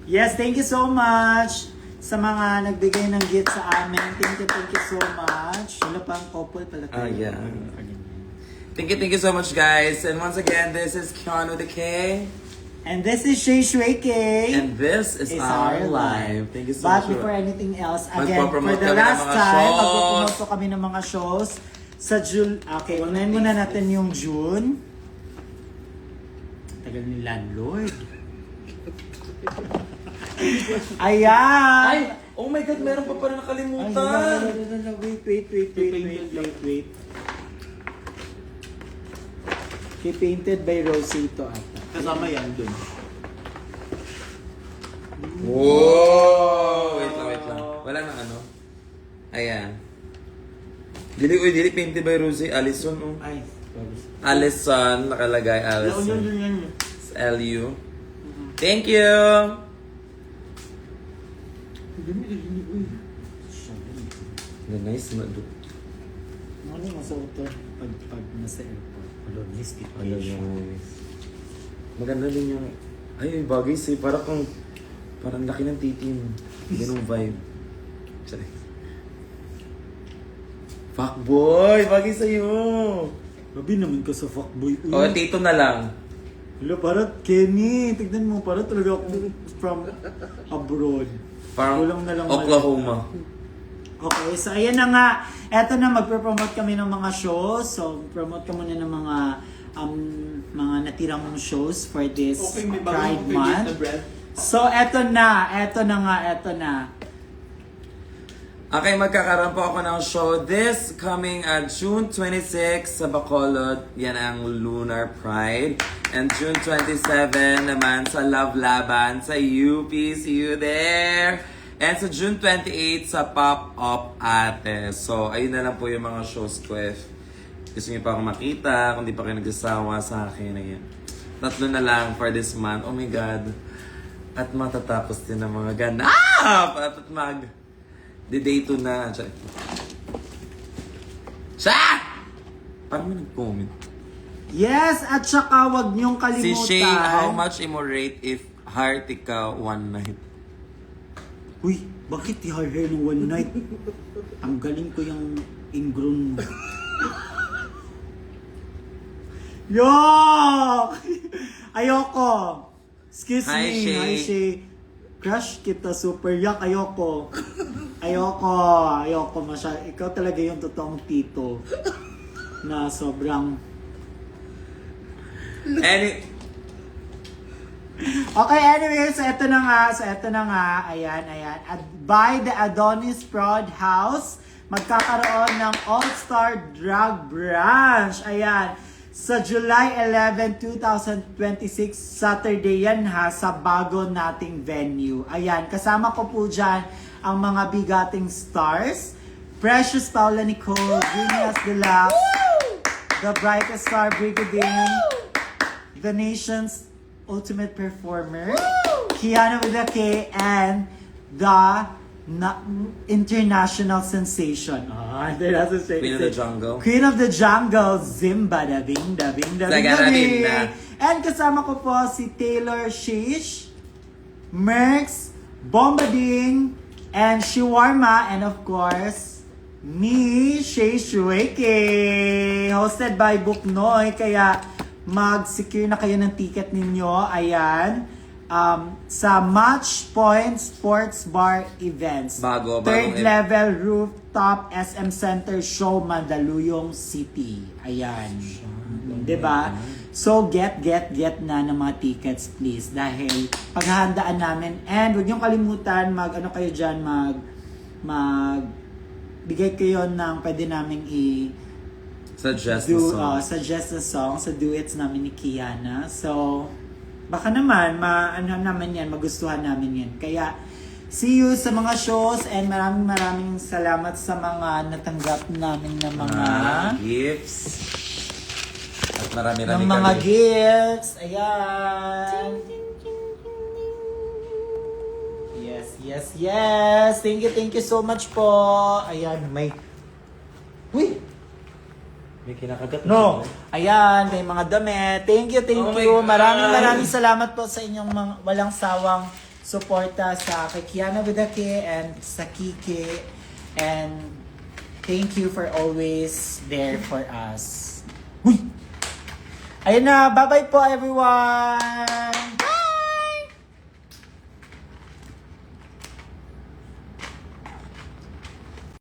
Yes, thank you so much sa mga nagbigay ng gift sa amin. Thank you so much. Wala pang couple pala tayo.
Yeah. Thank you so much, guys. And once again, this is Keanu the K.
And this is Shay Shuike.
And this is our live. Thank you so
But
much.
before anything else, again, for
Magpo-promote
the
kami ng
last
mga
time,
shows.
magpo-promote kami ng mga shows sa June. Okay, unahin muna natin yung June. Tagal ni landlord. Ayan!
Ay! Oh my God, meron pa pala nakalimutan.
Wait. She painted by Rosito ata.
Kasama yan dun.
Wow! Wait lang. Wala nang ano. Ayan. Dili painted by Rosie. Allison, oh.
Ay,
Allison, nakalagay Allison.
Yan.
It's LU. Thank you! Nice na do.
ano yung masuot to pag nasa airport? Hello, nice dito.
Ano nice. Maganda din yung... Ay, bagay sa'yo. Parang laki ng titi mo. Ganong vibe. Sorry. Fuckboy! Bagay sa'yo!
Gabi naman ka sa fuckboy.
O, tito na lang.
Hello, parang Kenny. Tignan mo, parang talaga ako from abroad.
Parang
Kulang na lang
Oklahoma.
Okay, so ayan na nga. Eto na, magpo-promote kami ng mga shows. So, promote ka muna ng mga natirang shows for this Pride Month. So, eto na nga.
Okay, magkakaroon po ako ng show this coming June 26 sa Bacolod. Yan ang Lunar Pride. And June 27 naman sa Love Laban sa UP. See you there! And sa June 28 sa Pop-Up Ate. So, ayun na lang po yung mga shows ko. If gusto niyo pa akong makita, kung di pa kayo nagsasawa sa akin. Ayan. 3 na lang for this month. Oh my God. At matatapos din ang mga ganap! At day 2 na. Siya! Parang may nag-comment.
Yes, at saka wag niyong
Si
kalimutan.
Shay, how much imo rate if heart ikaw one night?
Uy, bakit i-hire ng one night? Ang galing ko yung ingrown mo. Yok! Ayoko! Excuse
Hi,
me.
Shay.
Hi, Shay. Crush kita, super yak. Ayoko. Ayoko masyado. Ikaw talaga yung totoong tito. Na sobrang... Okay, anyway, so eto na nga, ayan, by the Adonis Proud House, magkakaroon ng All-Star Drag Brunch, ayan. Sa July 11, 2026, Saturday yan ha, sa bago nating venue. Ayan, kasama ko po dyan ang mga bigating stars. Precious Paula Nicole, Genius Deluxe, The Brightest Star Brigading, The Nation's Ultimate Performer, Kiana with a K, and the International Sensation. International Sensation.
Queen of the Jungle.
Queen of the Jungle, Zimba da bing da bing da bing da bing. And kasama ko po si Taylor Shish, Merx, Bombading, and Shawarma, and of course, me, Shay Shueke, hosted by Buknoy. Kaya mag-secure na kayo ng ticket ninyo. Ayan. Sa Match Point Sports Bar Events.
Bagong
Third level rooftop SM Center Show, Mandaluyong City. Ayan. Diba? So, get na ng mga tickets, please. Dahil paghahandaan namin. And huwag niyong kalimutan, ano kayo dyan, bigay kayo ng pwede namin
Suggest na song.
suggest a song sa duets namin ni Kiana. So, baka naman, naman yan, magustuhan namin yan. Kaya, see you sa mga shows and maraming salamat sa mga natanggap namin na mga
gifts. At marami-rami
ng mga gifts. Ayan. Yes. Thank you so much po. Ayan, Uy!
May kinakagat.
No. Ayan, may mga damit. Thank you.
Oh my God.
Maraming salamat po sa inyong mga walang sawang suporta sa kay Kiana with a K and sa Kiki. And thank you for always there for us. Uy! Ayun na. Bye-bye po, everyone!